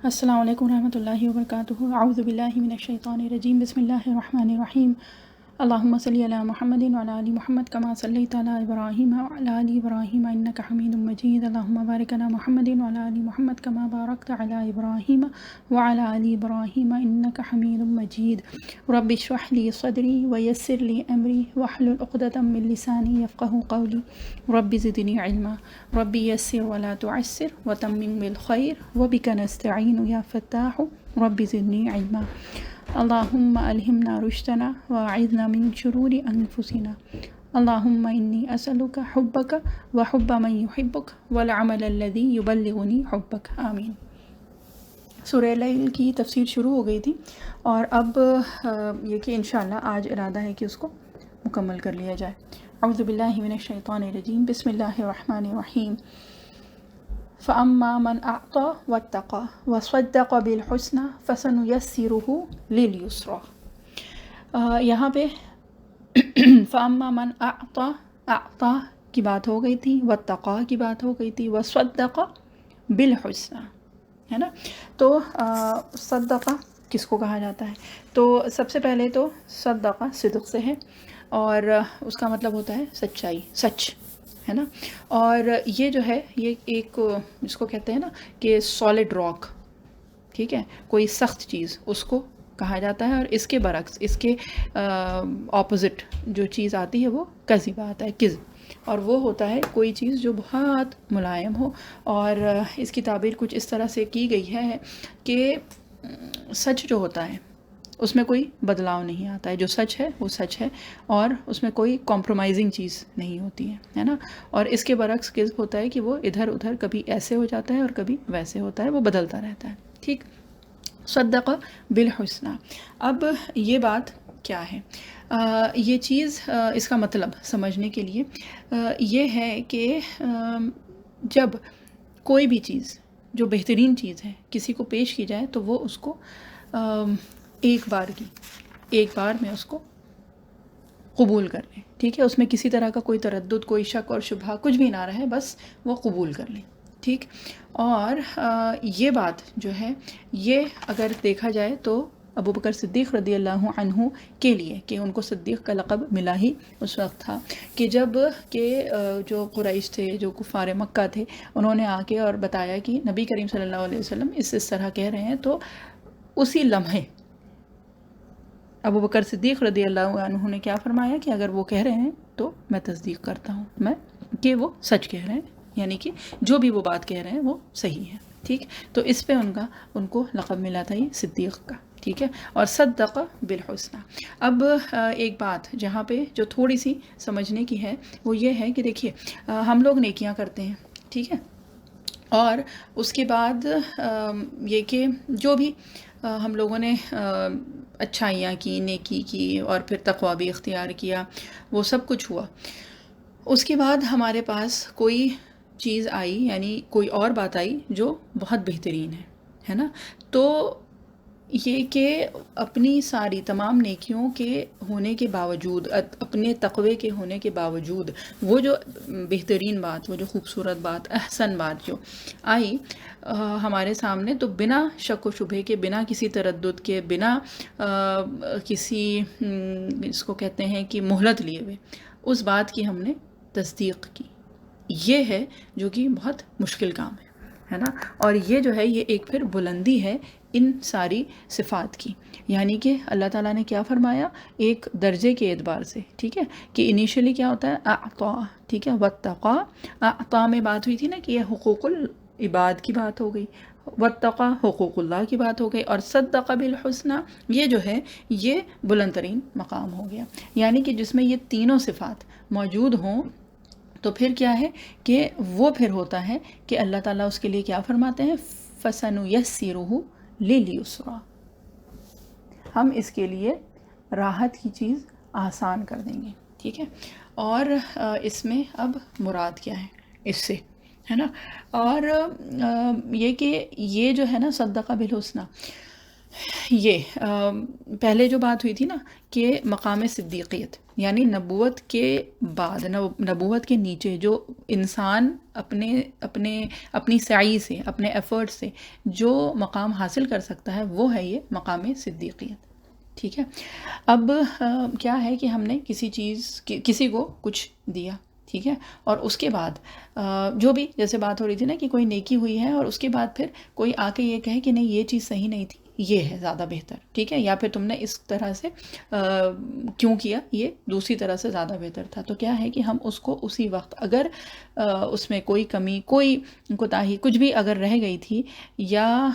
السلام علیکم ورحمۃ اللہ وبرکاتہ۔ اعوذ باللہ من الشیطان الرجیم، بسم اللہ الرحمن الرحیم۔ اللہم صلی علی محمد وعلی آل محمد کما صلیت علی ابراہیم وعلی آل ابراہیم انک حمید مجید۔ اللہم بارک علی محمد وعلی آل محمد کما بارکت علی ابراہیم وعلی آل ابراہیم انک حمید مجید۔ رب اشرح لی صدری ویسر لی امری واحلل عقدۃ من لسانی یفقہوا قولی۔ رب زدنی علما، رب یسر ولا تعسر وتمم بالخیر وبک نستعین یا فتاح رب زدنی علما۔ اللہم الہمنا رشدنا واعذنا من شرور انفسنا۔ اللہم انی اسألک حبک وحب من یحبک والعمل الذی یبلغنی حبک، آمین۔ سورہ لیل کی تفسیر شروع ہو گئی تھی، اور اب یہ کہ انشاءاللہ آج ارادہ ہے کہ اس کو مکمل کر لیا جائے۔ اعوذ باللہ من الشیطان الرجیم، بسم اللہ الرحمن الرحیم۔ فَأَمَّا مَنْ أَعْطَى وَاتَّقَى وَصَدَّقَ بِالْحُسْنَى فَسَنُيَسِّرُهُ لِلْيُسْرَى۔ یہاں پہ فَأَمَّا مَنْ أَعْطَى، اعطا کی بات ہو گئی تھی، وَاتَّقَى کی بات ہو گئی تھی، وَصَدَّقَ بِالْحُسْنَى، ہے نا۔ تو صدقہ کس کو کہا جاتا ہے؟ تو سب سے پہلے تو صدقہ صدق سے ہے، اور اس کا مطلب ہوتا ہے سچائی، سچ، ہے نا۔ اور یہ جو ہے یہ ایک جس کو کہتے ہیں نا کہ سالڈ راک، ٹھیک ہے، کوئی سخت چیز اس کو کہا جاتا ہے، اور اس کے برعکس، اس کے اپوزٹ جو چیز آتی ہے وہ کذب آتا ہے، کذب، اور وہ ہوتا ہے کوئی چیز جو بہت ملائم ہو۔ اور اس کی تعبیر کچھ اس طرح سے کی گئی ہے کہ سچ جو ہوتا ہے اس میں کوئی بدلاؤ نہیں آتا ہے، جو سچ ہے وہ سچ ہے، اور اس میں کوئی کمپرومائزنگ چیز نہیں ہوتی ہے نا۔ اور اس کے برعکس کذب ہوتا ہے کہ وہ ادھر ادھر کبھی ایسے ہو جاتا ہے اور کبھی ویسے ہوتا ہے، وہ بدلتا رہتا ہے، ٹھیک۔ صدق بالحسنى، اب یہ بات کیا ہے؟ یہ چیز اس کا مطلب سمجھنے کے لیے یہ ہے کہ جب کوئی بھی چیز جو بہترین چیز ہے کسی کو پیش کی جائے تو وہ اس کو ایک بار میں اس کو قبول کر لیں، ٹھیک ہے، اس میں کسی طرح کا کوئی تردد، کوئی شک اور شبہ کچھ بھی نہ رہے، بس وہ قبول کر لیں، ٹھیک۔ اور یہ بات جو ہے یہ اگر دیکھا جائے تو ابو بکر صدیق رضی اللہ عنہ کے لیے، کہ ان کو صدیق کا لقب ملا ہی اس وقت تھا کہ جب کہ جو قریش تھے، جو کفار مکہ تھے، انہوں نے آ کے اور بتایا کہ نبی کریم صلی اللہ علیہ وسلم اس طرح کہہ رہے ہیں، تو اسی لمحے ابو بکر صدیق رضی اللہ عنہ نے کیا فرمایا کہ اگر وہ کہہ رہے ہیں تو میں تصدیق کرتا ہوں، میں کہ وہ سچ کہہ رہے ہیں، یعنی کہ جو بھی وہ بات کہہ رہے ہیں وہ صحیح ہے، ٹھیک۔ تو اس پہ ان کو لقب ملا تھا یہ صدیق کا، ٹھیک ہے۔ اور صدق بالحسنى، اب ایک بات جہاں پہ جو تھوڑی سی سمجھنے کی ہے وہ یہ ہے کہ دیکھیے ہم لوگ نیکیاں کرتے ہیں، ٹھیک ہے، اور اس کے بعد یہ کہ جو بھی ہم لوگوں نے اچھائیاں کی، نیکی کی، اور پھر تقویٰ بھی اختیار کیا، وہ سب کچھ ہوا، اس کے بعد ہمارے پاس کوئی چیز آئی، یعنی کوئی اور بات آئی جو بہت بہترین ہے نا۔ تو یہ کہ اپنی ساری تمام نیکیوں کے ہونے کے باوجود، اپنے تقوی کے ہونے کے باوجود، وہ جو بہترین بات، وہ جو خوبصورت بات، احسن بات جو آئی ہمارے سامنے، تو بنا شک و شبہ کے، بنا کسی تردد کے، بنا کسی اس کو کہتے ہیں کہ مہلت لیے ہوئے، اس بات کی ہم نے تصدیق کی، یہ ہے جو کہ بہت مشکل کام ہے نا۔ اور یہ جو ہے یہ ایک پھر بلندی ہے ان ساری صفات کی، یعنی کہ اللہ تعالیٰ نے کیا فرمایا ایک درجے کے اعتبار سے، ٹھیک ہے، کہ انیشلی کیا ہوتا ہے اعطا، ٹھیک ہے، واتقا، اعطا میں بات ہوئی تھی نا کہ یہ حقوق العباد کی بات ہو گئی، واتقا حقوق اللہ کی بات ہو گئی، اور صدق بالحسنى یہ جو ہے یہ بلند ترین مقام ہو گیا، یعنی کہ جس میں یہ تینوں صفات موجود ہوں تو پھر کیا ہے کہ وہ پھر ہوتا ہے کہ اللہ تعالیٰ اس کے لیے کیا فرماتے ہیں، فَسَنُيَسِّرُهُ لِلْيُسْرَى، ہم اس کے لیے راحت کی چیز آسان کر دیں گے، ٹھیک ہے۔ اور اس میں اب مراد کیا ہے اس سے، ہے نا۔ اور یہ کہ یہ جو ہے نا صدقہ بالحسنى، یہ پہلے جو بات ہوئی تھی نا کہ مقام صدیقیت یعنی نبوت کے بعد، نبوت کے نیچے جو انسان اپنی سعی سے، اپنے ایفرٹ سے جو مقام حاصل کر سکتا ہے وہ ہے یہ مقام صدیقیت. ٹھیک ہے. اب کیا ہے کہ ہم نے کسی کو کچھ دیا، ٹھیک ہے، اور اس کے بعد جو بھی جیسے بات ہو رہی تھی نا کہ کوئی نیکی ہوئی ہے اور اس کے بعد پھر کوئی آ کے یہ کہے کہ نہیں یہ چیز صحیح نہیں تھی، یہ ہے زیادہ بہتر، ٹھیک ہے، یا پھر تم نے اس طرح سے کیوں کیا، یہ دوسری طرح سے زیادہ بہتر تھا، تو کیا ہے کہ ہم اس کو اسی وقت اگر اس میں کوئی کمی، کوئی کوتاہی کچھ بھی اگر رہ گئی تھی، یا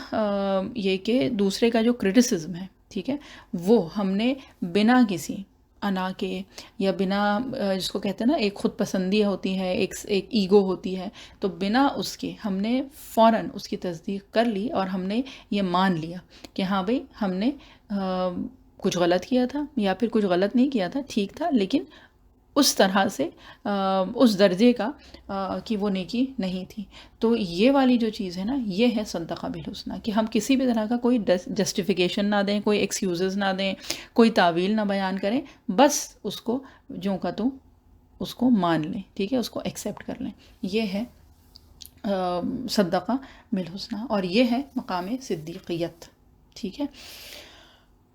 یہ کہ دوسرے کا جو کرٹیسزم ہے، ٹھیک ہے، وہ ہم نے بنا کسی انا کے یا بنا جس کو کہتے ہیں نا ایک خود پسندی ہوتی ہے، ایک ایگو ہوتی ہے، تو بنا اس کے ہم نے فوراً اس کی تصدیق کر لی اور ہم نے یہ مان لیا کہ ہاں بھئی ہم نے کچھ غلط کیا تھا یا پھر کچھ غلط نہیں کیا تھا، ٹھیک تھا، لیکن اس طرح سے اس درجے کا کہ وہ نیکی نہیں تھی. تو یہ والی جو چیز ہے نا یہ ہے صدقہ بالحسنہ، کہ ہم کسی بھی طرح کا کوئی جسٹیفیکیشن نہ دیں، کوئی ایکسکیوزز نہ دیں، کوئی تعویل نہ بیان کریں، بس اس کو جوں کا توں اس کو مان لیں، ٹھیک ہے، اس کو ایکسیپٹ کر لیں. یہ ہے صدقہ بالحسنہ اور یہ ہے مقام صدیقیت. ٹھیک ہے.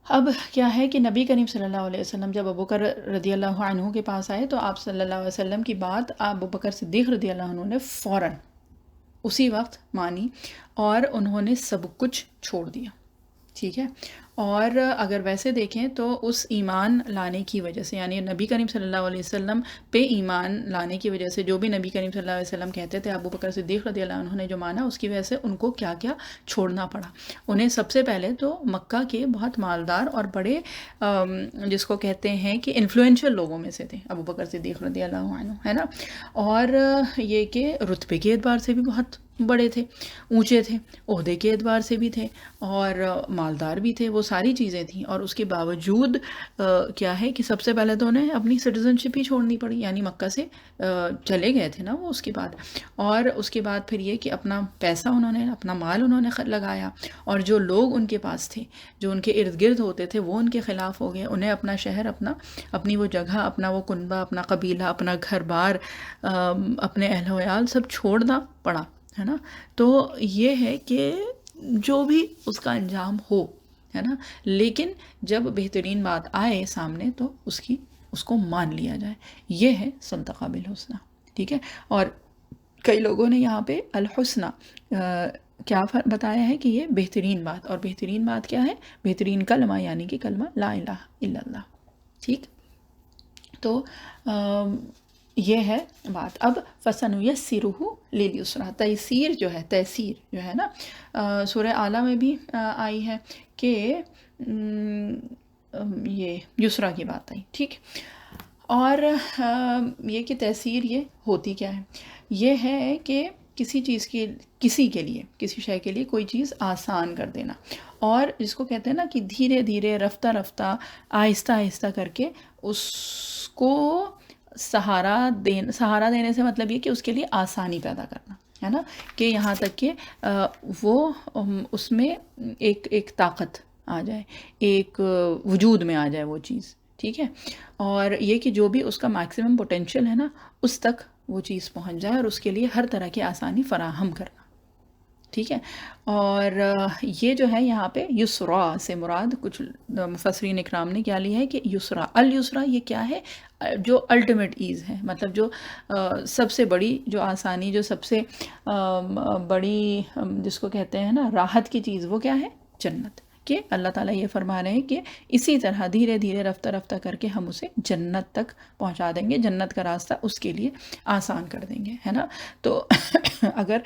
اب کیا ہے کہ نبی کریم صلی اللہ علیہ وسلم جب ابوبکر رضی اللہ عنہ کے پاس آئے تو آپ صلی اللہ علیہ وسلم کی بات ابوبکر صدیق رضی اللہ عنہ نے فوراً اسی وقت مانی اور انہوں نے سب کچھ چھوڑ دیا. ٹھیک ہے. اور اگر ویسے دیکھیں تو اس ایمان لانے کی وجہ سے، یعنی نبی کریم صلی اللہ علیہ وسلم پہ ایمان لانے کی وجہ سے، جو بھی نبی کریم صلی اللہ علیہ وسلم کہتے تھے ابوبکر صدیق رضی اللہ عنہ نے جو مانا، اس کی وجہ سے ان کو کیا کیا چھوڑنا پڑا. انہیں سب سے پہلے تو مکہ کے بہت مالدار اور بڑے جس کو کہتے ہیں کہ انفلوئنشل لوگوں میں سے تھے ابوبکر صدیق رضی اللہ عنہ، ہے نا، اور یہ کہ رتبے کے اعتبار سے بھی بہت بڑے تھے، اونچے تھے، عہدے کے اعتبار سے بھی تھے اور مالدار بھی تھے، وہ ساری چیزیں تھیں. اور اس کے باوجود کیا ہے کہ سب سے پہلے تو انہیں اپنی سٹیزن شپ ہی چھوڑنی پڑی، یعنی مکہ سے چلے گئے تھے نا وہ اس کے بعد. اور اس کے بعد پھر یہ کہ اپنا پیسہ انہوں نے، اپنا مال انہوں نے لگایا، اور جو لوگ ان کے پاس تھے، جو ان کے ارد گرد ہوتے تھے، وہ ان کے خلاف ہو گئے. انہیں اپنا شہر، اپنی وہ جگہ، اپنا وہ کنبہ، اپنا قبیلہ، اپنا گھر بار، اپنے اہل و عیال سب چھوڑنا پڑا، ہے نا. تو یہ ہے کہ جو بھی اس کا انجام ہو، ہے نا، لیکن جب بہترین بات آئے سامنے تو اس کو مان لیا جائے. یہ ہے صدقہ بالحسنہ. ٹھیک ہے. اور کئی لوگوں نے یہاں پہ الحسنہ کیا بتایا ہے کہ یہ بہترین بات، اور بہترین بات کیا ہے؟ بہترین کلمہ، یعنی کہ کلمہ لا الہ الا اللہ. ٹھیک. تو یہ ہے بات. اب فَسَنُيَسِّرُهُ لِلْيُسْرَىٰ، تیسیر جو ہے نا سورہ اعلیٰ میں بھی آئی ہے کہ یہ یسرا کی بات آئی. ٹھیک. اور یہ کہ تیسیر یہ ہوتی کیا ہے؟ یہ ہے کہ کسی شے کے لیے کوئی چیز آسان کر دینا، اور جس کو کہتے ہیں نا کہ دھیرے دھیرے، رفتہ رفتہ، آہستہ آہستہ کر کے اس کو سہارا دینے سے مطلب یہ کہ اس کے لیے آسانی پیدا کرنا، ہے نا، کہ یہاں تک کہ وہ اس میں ایک طاقت آ جائے، ایک وجود میں آ جائے وہ چیز. ٹھیک ہے. اور یہ کہ جو بھی اس کا میکسیمم پوٹینشیل ہے نا اس تک وہ چیز پہنچ جائے، اور اس کے لیے ہر طرح کی آسانی فراہم کرنا. ٹھیک ہے. اور یہ جو ہے یہاں پہ یسرا سے مراد کچھ مفسرین اکرام نے کیا لیا ہے کہ یسرا، الیسرا یہ کیا ہے؟ جو الٹیمیٹ ایز ہے، مطلب جو سب سے بڑی جو آسانی، جو سب سے بڑی جس کو کہتے ہیں نا راحت کی چیز، وہ کیا ہے؟ جنت. کہ اللہ تعالیٰ یہ فرما رہے ہیں کہ اسی طرح دھیرے دھیرے، رفتہ رفتہ کر کے ہم اسے جنت تک پہنچا دیں گے، جنت کا راستہ اس کے لیے آسان کر دیں گے، ہے نا. تو اگر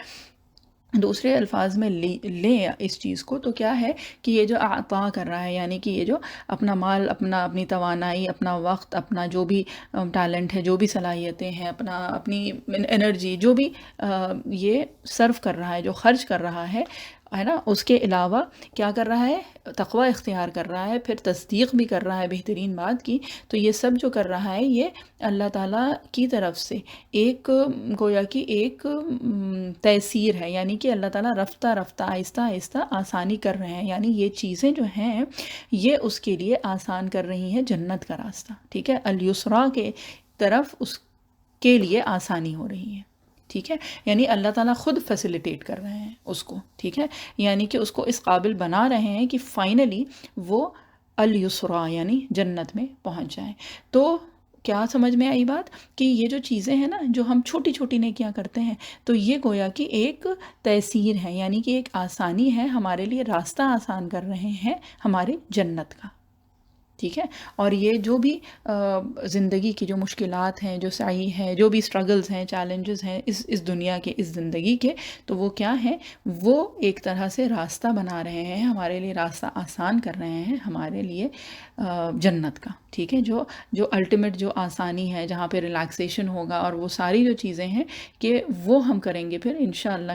دوسرے الفاظ میں لیں اس چیز کو، تو کیا ہے کہ یہ جو عطا کر رہا ہے، یعنی کہ یہ جو اپنا مال، اپنی توانائی، اپنا وقت، اپنا جو بھی ٹیلنٹ ہے، جو بھی صلاحیتیں ہیں، اپنی انرجی، جو بھی یہ صرف کر رہا ہے، جو خرچ کر رہا ہے، ہے نا، اس کے علاوہ کیا کر رہا ہے، تقوی اختیار کر رہا ہے، پھر تصدیق بھی کر رہا ہے بہترین بات کی. تو یہ سب جو کر رہا ہے یہ اللہ تعالیٰ کی طرف سے ایک گویا کہ ایک تیسیر ہے، یعنی کہ اللہ تعالیٰ رفتہ رفتہ آہستہ آہستہ آسانی کر رہے ہیں. یعنی یہ چیزیں جو ہیں یہ اس کے لیے آسان کر رہی ہیں جنت کا راستہ. ٹھیک ہے، الیسرا کے طرف اس کے لیے آسانی ہو رہی ہے. ٹھیک ہے، یعنی اللہ تعالیٰ خود فیسیلیٹیٹ کر رہے ہیں اس کو. ٹھیک ہے، یعنی کہ اس کو اس قابل بنا رہے ہیں کہ فائنلی وہ الیسرا یعنی جنت میں پہنچ جائیں. تو کیا سمجھ میں آئی بات، کہ یہ جو چیزیں ہیں نا جو ہم چھوٹی چھوٹی نیکیاں کرتے ہیں تو یہ گویا کہ ایک تیسیر ہے، یعنی کہ ایک آسانی ہے ہمارے لیے، راستہ آسان کر رہے ہیں ہماری جنت کا. ٹھیک ہے، اور یہ جو بھی زندگی کی جو مشکلات ہیں، جو سعی ہے، جو بھی اسٹرگلز ہیں، چیلنجز ہیں اس دنیا کے، اس زندگی کے، تو وہ کیا ہیں، وہ ایک طرح سے راستہ بنا رہے ہیں ہمارے لیے، راستہ آسان کر رہے ہیں ہمارے لیے جنت کا. ٹھیک ہے، جو الٹیمیٹ جو آسانی ہے، جہاں پہ ریلیکسیشن ہوگا، اور وہ ساری جو چیزیں ہیں کہ وہ ہم کریں گے پھر انشاءاللہ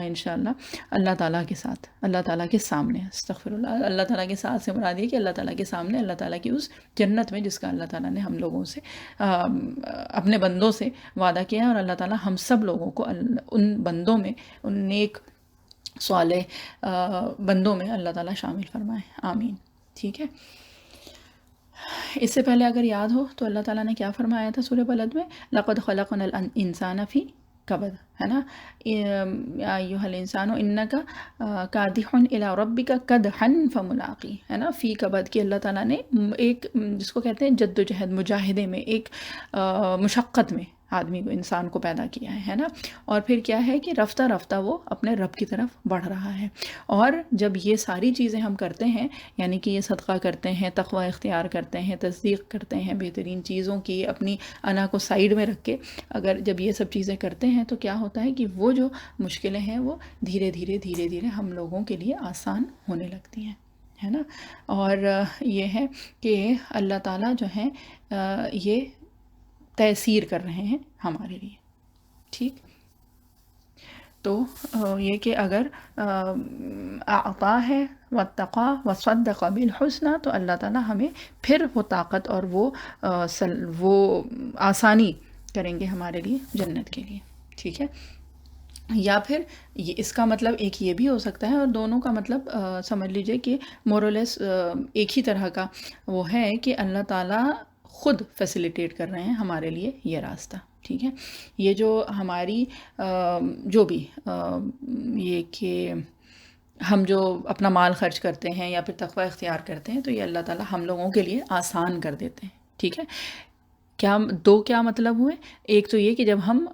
اللہ تعالیٰ کے ساتھ، اللہ تعالیٰ کے سامنے. استغفر اللہ، اللہ تعالیٰ کے ساتھ سے مراد یہ کہ اللہ تعالیٰ کے سامنے، اللہ تعالیٰ کی اس جنت میں جس کا اللہ تعالیٰ نے ہم لوگوں سے اپنے بندوں سے وعدہ کیا ہے. اور اللہ تعالیٰ ہم سب لوگوں کو ان بندوں میں، ان نیک صالح بندوں میں اللہ تعالیٰ شامل فرمائے. آمین. ٹھیک ہے، اس سے پہلے اگر یاد ہو تو اللہ تعالیٰ نے کیا فرمایا تھا سورہ بلد میں، لَقَدْ خَلَقْنَا الْإِنسَانَ فِي کبد، ہے نا، یا ایھا الانسان انک کادح الی ربک کدحا فملاقی، ہے نا. فی کبد کہ اللہ تعالیٰ نے ایک جس کو کہتے ہیں جد و جہد، مجاہدے میں، ایک مشقت میں آدمی کو، انسان کو پیدا کیا ہے نا. اور پھر کیا ہے کہ رفتہ رفتہ وہ اپنے رب کی طرف بڑھ رہا ہے. اور جب یہ ساری چیزیں ہم کرتے ہیں، یعنی کہ یہ صدقہ کرتے ہیں، تقوی اختیار کرتے ہیں، تصدیق کرتے ہیں بہترین چیزوں کی، اپنی انا کو سائیڈ میں رکھ کے اگر جب یہ سب چیزیں کرتے ہیں تو کیا ہوتا ہے کہ وہ جو مشکلیں ہیں وہ دھیرے دھیرے ہم لوگوں کے لیے آسان ہونے لگتی ہیں، ہے نا. اور یہ ہے کہ اللہ تعالیٰ جو ہیں یہ تیسیر کر رہے ہیں ہمارے لیے. ٹھیک، تو یہ کہ اگر اعطا ہے واتقا وصدق بالحسنى تو اللہ تعالیٰ ہمیں پھر وہ طاقت اور وہ آسانی کریں گے ہمارے لیے جنت کے لیے. ٹھیک ہے، یا پھر اس کا مطلب ایک یہ بھی ہو سکتا ہے، اور دونوں کا مطلب سمجھ لیجئے کہ مورلیس ایک ہی طرح کا وہ ہے کہ اللہ تعالیٰ خود فیسیلیٹیٹ کر رہے ہیں ہمارے لیے یہ راستہ. ٹھیک ہے، یہ جو ہماری جو بھی یہ کہ ہم جو اپنا مال خرچ کرتے ہیں یا پھر تقوی اختیار کرتے ہیں تو یہ اللہ تعالیٰ ہم لوگوں کے لیے آسان کر دیتے ہیں. ٹھیک ہے، کیا مطلب ہوئے، ایک تو یہ کہ جب ہم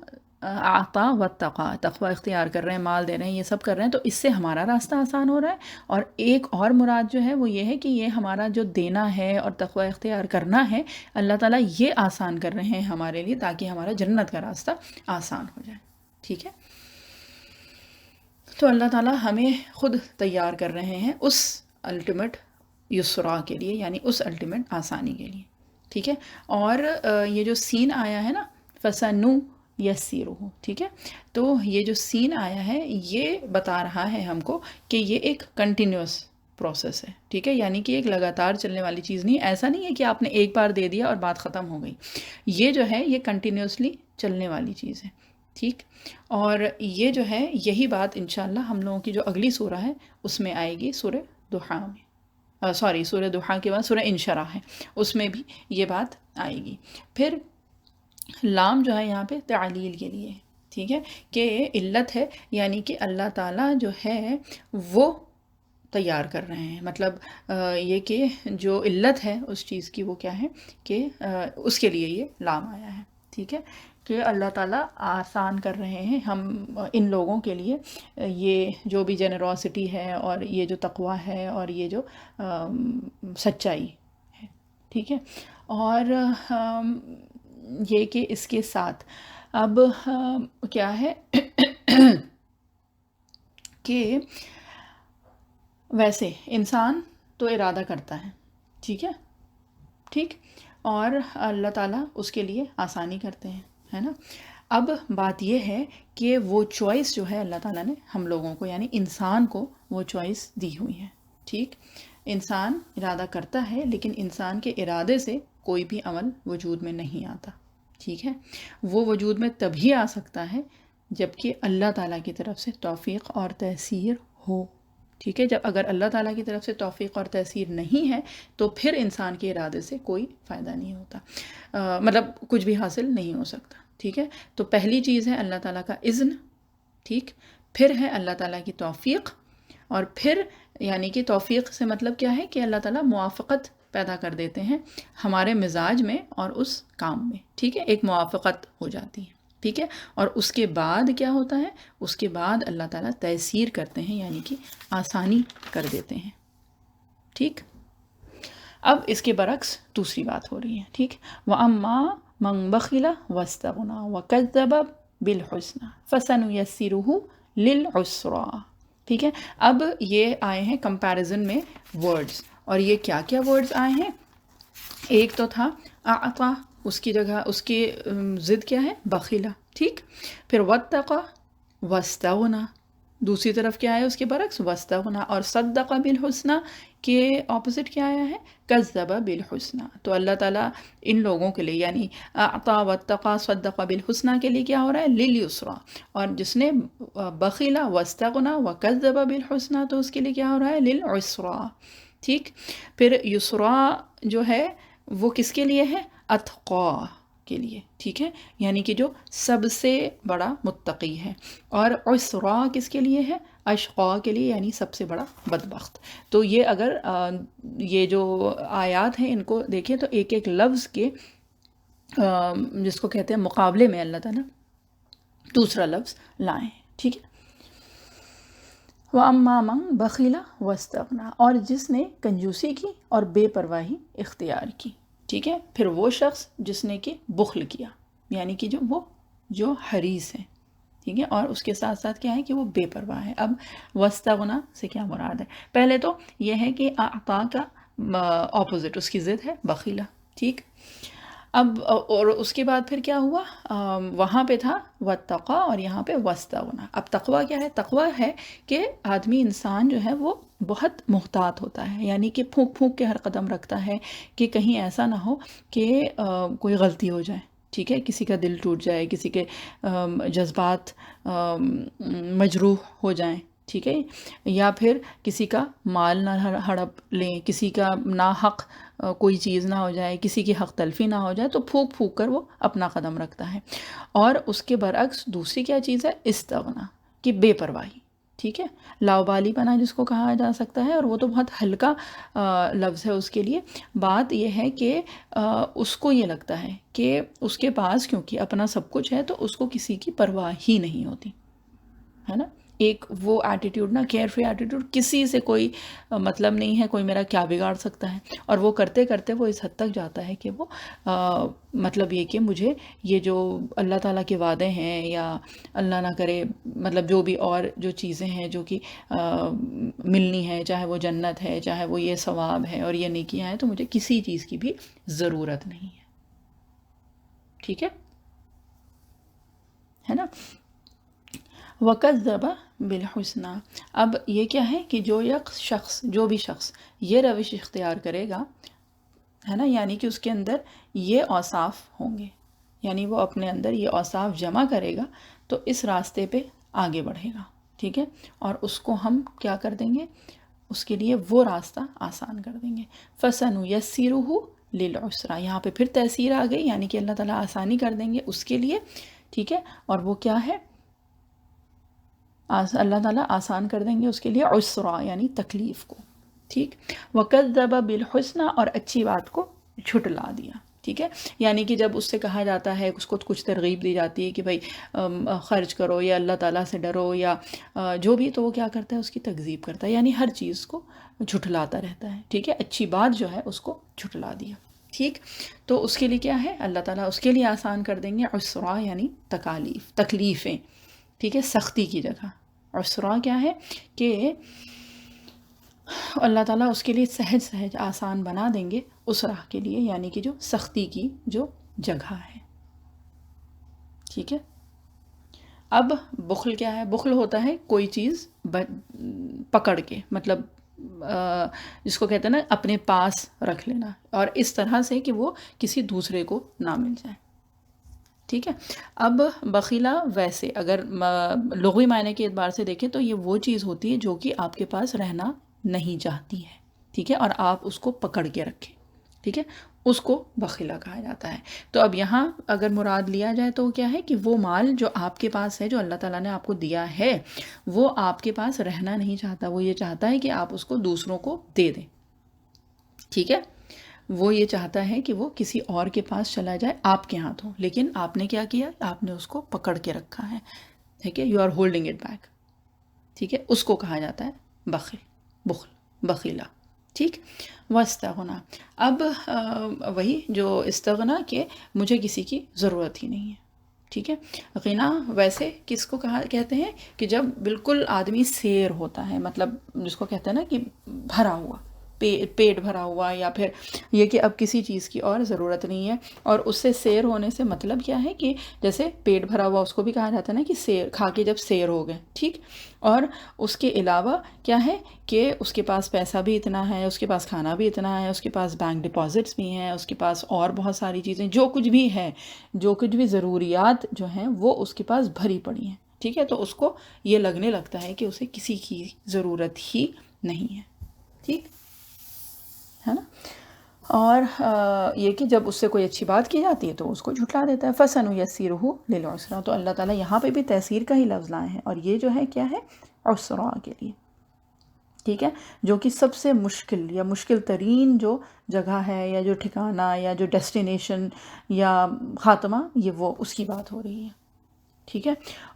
اعطا واتقا تقوی اختیار کر رہے ہیں، مال دے رہے ہیں، یہ سب کر رہے ہیں تو اس سے ہمارا راستہ آسان ہو رہا ہے. اور ایک اور مراد جو ہے وہ یہ ہے کہ یہ ہمارا جو دینا ہے اور تقوی اختیار کرنا ہے اللہ تعالیٰ یہ آسان کر رہے ہیں ہمارے لیے تاکہ ہمارا جنت کا راستہ آسان ہو جائے. ٹھیک ہے، تو اللہ تعالیٰ ہمیں خود تیار کر رہے ہیں اس الٹیمیٹ یسرا کے لیے، یعنی اس الٹیمیٹ آسانی کے لیے. ٹھیک ہے، اور یہ جو سین آیا ہے نا فَسَنُّ یسیرہ، ٹھیک ہے، تو یہ جو سین آیا ہے یہ بتا رہا ہے ہم کو کہ یہ ایک کنٹینیوس پروسیس ہے. ٹھیک ہے، یعنی کہ ایک لگاتار چلنے والی چیز نہیں، ایسا نہیں ہے کہ آپ نے ایک بار دے دیا اور بات ختم ہو گئی. یہ جو ہے یہ کنٹینیوسلی چلنے والی چیز ہے. ٹھیک، اور یہ جو ہے یہی بات انشاءاللہ ہم لوگوں کی جو اگلی سورہ ہے اس میں آئے گی، سورہ ضحیٰ میں، سورہ ضحیٰ کے بعد سورہ انشراح ہے، اس میں بھی یہ بات آئے گی. پھر لام جو ہے یہاں پہ تعلیل کے لیے. ٹھیک ہے، کہ علت ہے، یعنی کہ اللہ تعالیٰ جو ہے وہ تیار کر رہے ہیں. مطلب یہ کہ جو علت ہے اس چیز کی وہ کیا ہے کہ اس کے لیے یہ لام آیا ہے. ٹھیک ہے، کہ اللہ تعالیٰ آسان کر رہے ہیں ہم ان لوگوں کے لیے یہ جو بھی جنروسٹی ہے اور یہ جو تقوی ہے اور یہ جو سچائی ہے. ٹھیک ہے، اور یہ کہ اس کے ساتھ اب کیا ہے کہ ویسے انسان تو ارادہ کرتا ہے، ٹھیک ہے، ٹھیک، اور اللہ تعالیٰ اس کے لیے آسانی کرتے ہیں، ہے نا. اب بات یہ ہے کہ وہ چوائس جو ہے اللہ تعالیٰ نے ہم لوگوں کو یعنی انسان کو وہ چوائس دی ہوئی ہے، ٹھیک؟ انسان ارادہ کرتا ہے لیکن انسان کے ارادے سے کوئی بھی عمل وجود میں نہیں آتا، ٹھیک ہے؟ وہ وجود میں تبھی آ سکتا ہے جب کہ اللہ تعالیٰ کی طرف سے توفیق اور تیسیر ہو، ٹھیک ہے؟ جب اگر اللہ تعالیٰ کی طرف سے توفیق اور تیسیر نہیں ہے تو پھر انسان کے ارادے سے کوئی فائدہ نہیں ہوتا، مطلب کچھ بھی حاصل نہیں ہو سکتا، ٹھیک ہے؟ تو پہلی چیز ہے اللہ تعالیٰ کا اذن، ٹھیک؟ پھر ہے اللہ تعالیٰ کی توفیق، اور پھر یعنی کہ توفیق سے مطلب کیا ہے کہ اللہ تعالیٰ موافقت پیدا کر دیتے ہیں ہمارے مزاج میں اور اس کام میں، ٹھیک ہے؟ ایک موافقت ہو جاتی ہے، ٹھیک ہے؟ اور اس کے بعد کیا ہوتا ہے؟ اس کے بعد اللہ تعالیٰ تیسیر کرتے ہیں یعنی کہ آسانی کر دیتے ہیں، ٹھیک؟ اب اس کے برعکس دوسری بات ہو رہی ہے، ٹھیک؟ وَأَمَّا مَن بَخِلَ وَاسْتَغْنَىٰ وَكَذَّبَ بِالْحُسْنَىٰ فَسَنُيَسِّرُهُ لِلْعُسْرَىٰ، ٹھیک ہے؟ اب یہ آئے ہیں کمپیریزن میں ورڈز، اور یہ کیا کیا ورڈز آئے ہیں؟ ایک تو تھا اعطا، اس کی جگہ اس کی ضد کیا ہے؟ بخیلا، ٹھیک؟ پھر واتقا واستغنا، دوسری طرف کیا ہے اس کے برعکس؟ واستغنا، اور صدق بالحسنى کے اپوزٹ کیا آیا ہے؟ کذب بالحسنى۔ تو اللہ تعالیٰ ان لوگوں کے لیے یعنی اعطا واتقا صدق بالحسنى کے لیے کیا ہو رہا ہے؟ للیسرا، اور جس نے بخیلا واستغنا وکذب بالحسنى تو اس کے لیے کیا ہو رہا ہے؟ للعسرا، ٹھیک؟ پھر یسرا جو ہے وہ کس کے لیے ہے؟ اتقا کے لیے، ٹھیک ہے؟ یعنی کہ جو سب سے بڑا متقی ہے، اور عسرا کس کے لیے ہے؟ اشقا کے لیے، یعنی سب سے بڑا بدبخت۔ تو یہ اگر یہ جو آیات ہیں ان کو دیکھیں تو ایک ایک لفظ کے جس کو کہتے ہیں مقابلے میں اللہ تعالیٰ دوسرا لفظ لائیں، ٹھیک ہے؟ وَأَمَّا مَن بَخِلَ وَاسْتَغْنَىٰ، اور جس نے کنجوسی کی اور بے پرواہی اختیار کی، ٹھیک ہے؟ پھر وہ شخص جس نے کہ بخل کیا، یعنی کہ جو حریص ہے، ٹھیک ہے؟ اور اس کے ساتھ ساتھ کیا ہے کہ وہ بے پرواہ ہے۔ اب واستغنا سے کیا مراد ہے؟ پہلے تو یہ ہے کہ اعطا کا اپوزٹ اس کی ضد ہے بخیلا، ٹھیک؟ اب اور اس کے بعد پھر کیا ہوا؟ وہاں پہ تھا واتقا اور یہاں پہ واستغنا۔ اب تقوی کیا ہے؟ تقوی ہے کہ آدمی انسان جو ہے وہ بہت محتاط ہوتا ہے، یعنی کہ پھونک پھونک کے ہر قدم رکھتا ہے کہ کہیں ایسا نہ ہو کہ کوئی غلطی ہو جائے، ٹھیک ہے؟ کسی کا دل ٹوٹ جائے، کسی کے جذبات مجروح ہو جائیں، ٹھیک ہے؟ یا پھر کسی کا مال نہ ہڑپ لیں، کسی کا ناحق کوئی چیز نہ ہو جائے، کسی کی حق تلفی نہ ہو جائے، تو پھونک پھونک کر وہ اپنا قدم رکھتا ہے۔ اور اس کے برعکس دوسری کیا چیز ہے؟ استغنا، کہ بے پرواہی، ٹھیک ہے؟ لاوبالی پنا جس کو کہا جا سکتا ہے، اور وہ تو بہت ہلکا لفظ ہے اس کے لیے۔ بات یہ ہے کہ اس کو یہ لگتا ہے کہ اس کے پاس کیونکہ اپنا سب کچھ ہے تو اس کو کسی کی پرواہ ہی نہیں ہوتی، ہے نا؟ ایک وہ ایٹیٹیوڈ نا، کیئر فری ایٹیٹیوڈ، کسی سے کوئی مطلب نہیں ہے، کوئی میرا کیا بگاڑ سکتا ہے، اور وہ کرتے کرتے وہ اس حد تک جاتا ہے کہ وہ مطلب یہ کہ مجھے یہ جو اللہ تعالیٰ کے وعدے ہیں، یا اللہ نہ کرے مطلب جو بھی اور جو چیزیں ہیں جو کہ ملنی ہے، چاہے وہ جنت ہے، چاہے وہ یہ ثواب ہے اور یہ نیکیاں ہیں، تو مجھے کسی چیز کی بھی ضرورت نہیں ہے، ٹھیک ہے نا؟ وَكَذَّبَ بِالْحُسْنَىٰ، اب یہ کیا ہے کہ جو بھی شخص یہ روش اختیار کرے گا، ہے نا، یعنی کہ اس کے اندر یہ اوصاف ہوں گے، یعنی وہ اپنے اندر یہ اوصاف جمع کرے گا تو اس راستے پہ آگے بڑھے گا، ٹھیک ہے؟ اور اس کو ہم کیا کر دیں گے؟ اس کے لیے وہ راستہ آسان کر دیں گے۔ فَسَنُيَسِّرُهُ لِلْعُسْرَىٰ، یہاں پہ پھر تیسیر آ گئی، یعنی کہ اللہ تعالیٰ آسانی کر دیں گے اس کے لیے، ٹھیک ہے؟ اور وہ کیا ہے؟ اللہ تعالیٰ آسان کر دیں گے اس کے لیے عسرا، یعنی تکلیف کو، ٹھیک؟ وَكَذَّبَ بِالْحُسْنَىٰ، اور اچھی بات کو جھٹلا دیا، ٹھیک ہے؟ یعنی کہ جب اس سے کہا جاتا ہے، اس کو کچھ ترغیب دی جاتی ہے کہ بھائی خرچ کرو یا اللہ تعالیٰ سے ڈرو یا جو بھی، تو وہ کیا کرتا ہے؟ اس کی تکذیب کرتا ہے، یعنی ہر چیز کو جھٹلاتا رہتا ہے، ٹھیک ہے؟ اچھی بات جو ہے اس کو جھٹلا دیا، ٹھیک؟ تو اس کے لیے کیا ہے؟ اللہ تعالیٰ اس کے لیے آسان کر دیں گے عسرا، یعنی تکلیفیں، ٹھیک ہے؟ سختی کی جگہ عسرا کیا ہے کہ اللہ تعالیٰ اس کے لیے سہج آسان بنا دیں گے اس راہ کے لیے، یعنی کہ جو سختی کی جو جگہ ہے، ٹھیک ہے؟ اب بخل کیا ہے؟ بخل ہوتا ہے کوئی چیز پکڑ کے، مطلب جس کو کہتے ہیں نا اپنے پاس رکھ لینا، اور اس طرح سے کہ وہ کسی دوسرے کو نہ مل جائے، ٹھیک ہے۔ اب بخیلہ ویسے اگر لغوی معنی کے اعتبار سے دیکھیں تو یہ وہ چیز ہوتی ہے جو کہ آپ کے پاس رہنا نہیں چاہتی ہے، ٹھیک ہے، اور آپ اس کو پکڑ کے رکھیں، ٹھیک ہے، اس کو بخیلہ کہا جاتا ہے۔ تو اب یہاں اگر مراد لیا جائے تو کیا ہے کہ وہ مال جو آپ کے پاس ہے، جو اللہ تعالیٰ نے آپ کو دیا ہے، وہ آپ کے پاس رہنا نہیں چاہتا، وہ یہ چاہتا ہے کہ آپ اس کو دوسروں کو دے دیں، ٹھیک ہے، وہ یہ چاہتا ہے کہ وہ کسی اور کے پاس چلا جائے آپ کے ہاتھوں، لیکن آپ نے کیا کیا؟ آپ نے اس کو پکڑ کے رکھا ہے، ٹھیک ہے، you are holding it back, ٹھیک ہے، اس کو کہا جاتا ہے بخل، بخیلہ، ٹھیک۔ واستغنا، اب وہی جو استغنا کہ مجھے کسی کی ضرورت ہی نہیں ہے، ٹھیک ہے۔ غنا ویسے کس کو کہتے ہیں کہ جب بالکل آدمی سیر ہوتا ہے، مطلب جس کو کہتے ہیں نا کہ بھرا ہوا، پیٹ بھرا ہوا، یا پھر یہ کہ اب کسی چیز کی اور ضرورت نہیں ہے، اور اس سے سیر ہونے سے مطلب کیا ہے کہ جیسے پیٹ بھرا ہوا اس کو بھی کہا جاتا ہے نا کہ سیر کھا کے جب سیر ہو گئے، ٹھیک، اور اس کے علاوہ کیا ہے کہ اس کے پاس پیسہ بھی اتنا ہے، اس کے پاس کھانا بھی اتنا ہے، اس کے پاس بینک ڈپازٹس بھی ہیں، اس کے پاس اور بہت ساری چیزیں، جو کچھ بھی ہے، جو کچھ بھی ضروریات جو ہیں وہ اس کے پاس بھری پڑی ہیں، ٹھیک ہے، تو اس کو یہ لگنے لگتا ہے کہ اسے کسی کی ضرورت ہی نہیں ہے، ٹھیک ہے نا۔ اور یہ کہ جب اس سے کوئی اچھی بات کی جاتی ہے تو اس کو جھٹلا دیتا ہے۔ فَسَنُيَسِّرُهُ لِلْعُسْرَىٰ، تو اللہ تعالیٰ یہاں پہ بھی تیسیر کا ہی لفظ لائے ہیں، اور یہ جو ہے کیا ہے؟ عسرا کے لیے، ٹھیک ہے، جو کہ سب سے مشکل یا مشکل ترین جو جگہ ہے، یا جو ٹھکانہ، یا جو ڈیسٹینیشن یا خاتمہ، یہ وہ اس کی بات ہو رہی ہے، ٹھیک ہے۔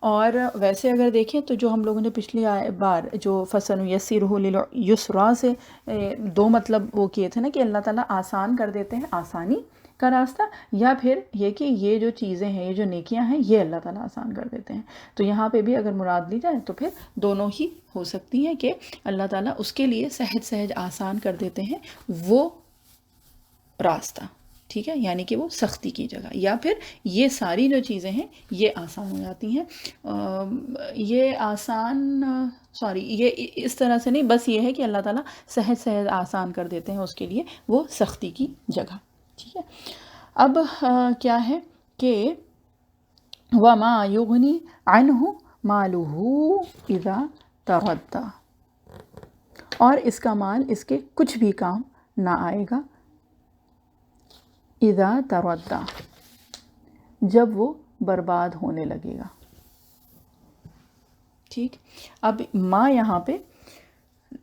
اور ویسے اگر دیکھیں تو جو ہم لوگوں نے پچھلی بار جو فَسَنُيَسِّرُهُ لِلْعُسْرَىٰ سے دو مطلب وہ کیے تھے نا کہ اللہ تعالیٰ آسان کر دیتے ہیں، آسانی کا راستہ، یا پھر یہ کہ یہ جو چیزیں ہیں، یہ جو نیکیاں ہیں، یہ اللہ تعالیٰ آسان کر دیتے ہیں۔ تو یہاں پہ بھی اگر مراد لی جائے تو پھر دونوں ہی ہو سکتی ہیں کہ اللہ تعالیٰ اس کے لیے سہج سہج آسان کر دیتے ہیں وہ راستہ، ٹھیک ہے، یعنی کہ وہ سختی کی جگہ، یا پھر یہ ساری جو چیزیں ہیں یہ آسان ہو جاتی ہیں۔ یہ آسان یہ اس طرح سے نہیں، بس یہ ہے کہ اللہ تعالیٰ سہج سہج آسان کر دیتے ہیں اس کے لیے وہ سختی کی جگہ، ٹھیک ہے۔ اب کیا ہے کہ وَمَا يُغْنِي عَنْهُ مَالُهُ إِذَا تَرَدَّى، اور اس کا مال اس کے کچھ بھی کام نہ آئے گا، اذا تردّا، جب وہ برباد ہونے لگے گا، ٹھیک۔ اب ماں یہاں پہ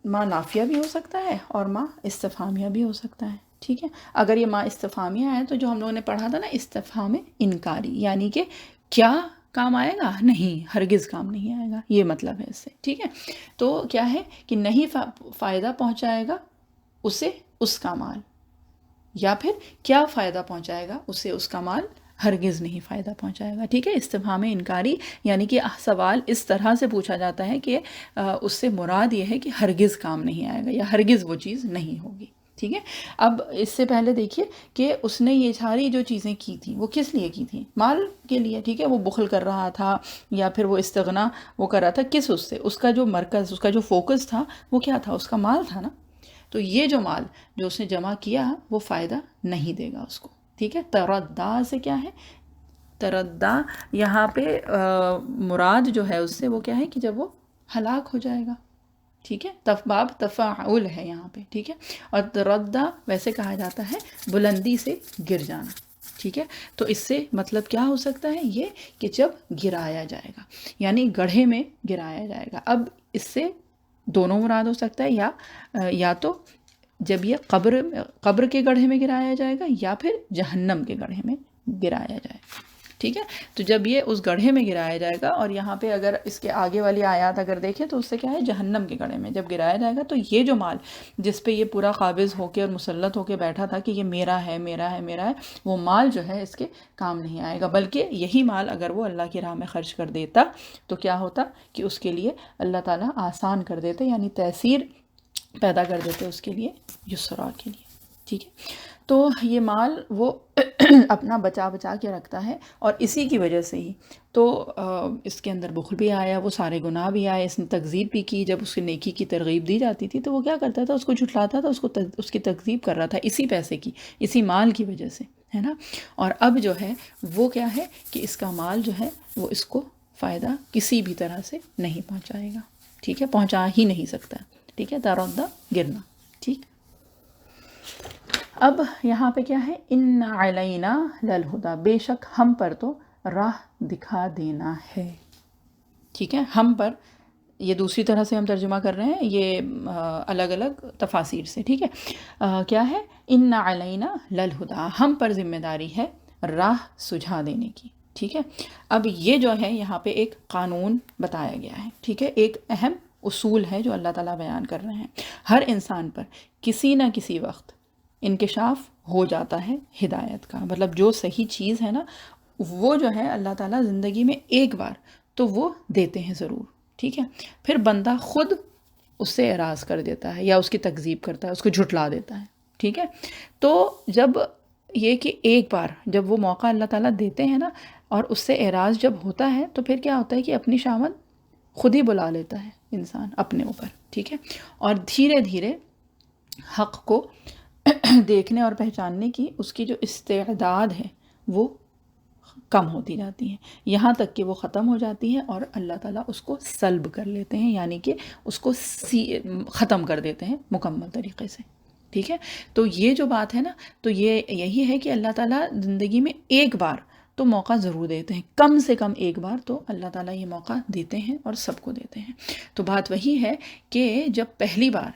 ماں نافیہ بھی ہو سکتا ہے اور ماں استفہامیہ بھی ہو سکتا ہے، ٹھیک ہے۔ اگر یہ ماں استفہامیہ ہے تو جو ہم لوگوں نے پڑھا تھا نا استفہام انکاری، یعنی کہ کیا کام آئے گا؟ نہیں، ہرگز کام نہیں آئے گا، یہ مطلب ہے اس سے، ٹھیک ہے۔ تو کیا ہے کہ نہیں فائدہ پہنچائے گا اسے اس کا مال، یا پھر کیا فائدہ پہنچائے گا اسے اس کا مال؟ ہرگز نہیں فائدہ پہنچائے گا، ٹھیک ہے۔ استفہام انکاری یعنی کہ سوال اس طرح سے پوچھا جاتا ہے کہ اس سے مراد یہ ہے کہ ہرگز کام نہیں آئے گا یا ہرگز وہ چیز نہیں ہوگی، ٹھیک ہے۔ اب اس سے پہلے دیکھیے کہ اس نے یہ ساری جو چیزیں کی تھیں وہ کس لیے کی تھیں؟ مال کے لیے، ٹھیک ہے۔ وہ بخل کر رہا تھا یا پھر وہ استغنا وہ کر رہا تھا، کس اس سے؟ اس کا جو مرکز، اس کا جو فوکس تھا وہ کیا تھا؟ اس کا مال تھا نا۔ تو یہ جو مال جو اس نے جمع کیا وہ فائدہ نہیں دے گا اس کو، ٹھیک ہے۔ تردّا سے کیا ہے؟ تردّا یہاں پہ مراد جو ہے اس سے وہ کیا ہے کہ جب وہ ہلاک ہو جائے گا، ٹھیک ہے۔ باب تفاعل ہے یہاں پہ، ٹھیک ہے۔ اور تردّا ویسے کہا جاتا ہے بلندی سے گر جانا، ٹھیک ہے۔ تو اس سے مطلب کیا ہو سکتا ہے؟ یہ کہ جب گرایا جائے گا، یعنی گڑھے میں گرایا جائے گا۔ اب اس سے دونوں مراد ہو سکتا ہے، یا تو جب یہ قبر کے گڑھے میں گرایا جائے گا یا پھر جہنم کے گڑھے میں گرایا جائے گا، ٹھیک ہے۔ تو جب یہ اس گڑھے میں گرایا جائے گا، اور یہاں پہ اگر اس کے آگے والی آیات اگر دیکھیں تو اس سے کیا ہے؟ جہنم کے گڑھے میں جب گرایا جائے گا تو یہ جو مال جس پہ یہ پورا قابض ہو کے اور مسلط ہو کے بیٹھا تھا کہ یہ میرا ہے میرا ہے میرا ہے، وہ مال جو ہے اس کے کام نہیں آئے گا، بلکہ یہی مال اگر وہ اللہ کی راہ میں خرچ کر دیتا تو کیا ہوتا کہ اس کے لیے اللہ تعالیٰ آسان کر دیتے، یعنی تیسیر پیدا کر دیتے اس کے لیے، یسرا کے لیے، ٹھیک ہے، تو یہ مال وہ اپنا بچا بچا کے رکھتا ہے، اور اسی کی وجہ سے ہی تو اس کے اندر بخل بھی آیا، وہ سارے گناہ بھی آئے، اس نے تکذیب بھی کی، جب اس کی نیکی کی ترغیب دی جاتی تھی تو وہ کیا کرتا تھا، اس کو جھٹلاتا تھا، اس کی تکذیب کر رہا تھا اسی پیسے کی، اسی مال کی وجہ سے، ہے نا۔ اور اب جو ہے وہ کیا ہے کہ اس کا مال جو ہے وہ اس کو فائدہ کسی بھی طرح سے نہیں پہنچائے گا، ٹھیک ہے، پہنچا ہی نہیں سکتا، ٹھیک ہے، تردہ گرنا، ٹھیک۔ اب یہاں پہ کیا ہے، ان علینا للہدا، بے شک ہم پر تو راہ دکھا دینا ہے، ٹھیک ہے، ہم پر، یہ دوسری طرح سے ہم ترجمہ کر رہے ہیں، یہ الگ الگ تفاسیر سے، ٹھیک ہے، کیا ہے، ان علینا للہدا، ہم پر ذمہ داری ہے راہ سجھا دینے کی، ٹھیک ہے۔ اب یہ جو ہے یہاں پہ ایک قانون بتایا گیا ہے، ٹھیک ہے، ایک اہم اصول ہے جو اللہ تعالیٰ بیان کر رہے ہیں، ہر انسان پر کسی نہ کسی وقت انکشاف ہو جاتا ہے ہدایت کا، مطلب جو صحیح چیز ہے نا وہ جو ہے اللہ تعالیٰ زندگی میں ایک بار تو وہ دیتے ہیں ضرور، ٹھیک ہے، پھر بندہ خود اس سے اعراض کر دیتا ہے یا اس کی تکذیب کرتا ہے، اس کو جھٹلا دیتا ہے، ٹھیک ہے۔ تو جب یہ کہ ایک بار جب وہ موقع اللہ تعالیٰ دیتے ہیں نا اور اس سے اعراض جب ہوتا ہے تو پھر کیا ہوتا ہے کہ اپنی شامت خود ہی بلا لیتا ہے انسان اپنے اوپر، ٹھیک ہے، اور دھیرے دھیرے حق کو دیکھنے اور پہچاننے کی اس کی جو استعداد ہے وہ کم ہوتی جاتی ہے، یہاں تک کہ وہ ختم ہو جاتی ہے اور اللہ تعالیٰ اس کو سلب کر لیتے ہیں، یعنی کہ اس کو ختم کر دیتے ہیں مکمل طریقے سے، ٹھیک ہے۔ تو یہ جو بات ہے نا، تو یہی ہے کہ اللہ تعالیٰ زندگی میں ایک بار تو موقع ضرور دیتے ہیں، کم سے کم ایک بار تو اللہ تعالیٰ یہ موقع دیتے ہیں اور سب کو دیتے ہیں۔ تو بات وہی ہے کہ جب پہلی بار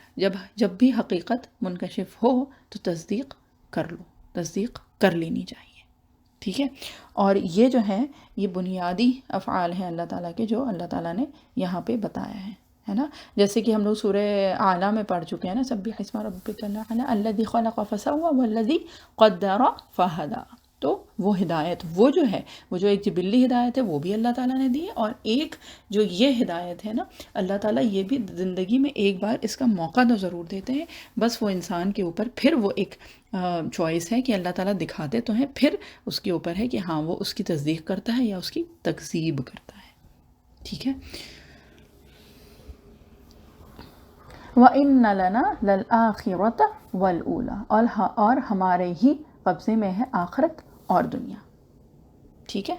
جب بھی حقیقت منکشف ہو تو تصدیق کر لو، تصدیق کر لینی چاہیے، ٹھیک ہے۔ اور یہ جو ہے یہ بنیادی افعال ہیں اللہ تعالیٰ کے جو اللہ تعالیٰ نے یہاں پہ بتایا ہے نا، جیسے کہ ہم لوگ سورہ اعلیٰ میں پڑھ چکے ہیں نا، سبح اسم ربک الاعلی الذی خلق فسوی والذی قدر فہدی، تو وہ ہدایت وہ جو ہے وہ جو ایک جبلی ہدایت ہے وہ بھی اللہ تعالیٰ نے دی ہے، اور ایک جو یہ ہدایت ہے نا اللہ تعالیٰ یہ بھی زندگی میں ایک بار اس کا موقع تو ضرور دیتے ہیں، بس وہ انسان کے اوپر پھر وہ ایک چوائس ہے کہ اللہ تعالیٰ دکھاتے تو ہیں، پھر اس کے اوپر ہے کہ ہاں وہ اس کی تصدیق کرتا ہے یا اس کی تکذیب کرتا ہے، ٹھیک ہے۔ وَإِنَّ لَنَا لَلْآخِرَةَ وَالْأُولَى، اور ہمارے ہی قبضے میں ہے آخرت اور دنیا، ٹھیک ہے۔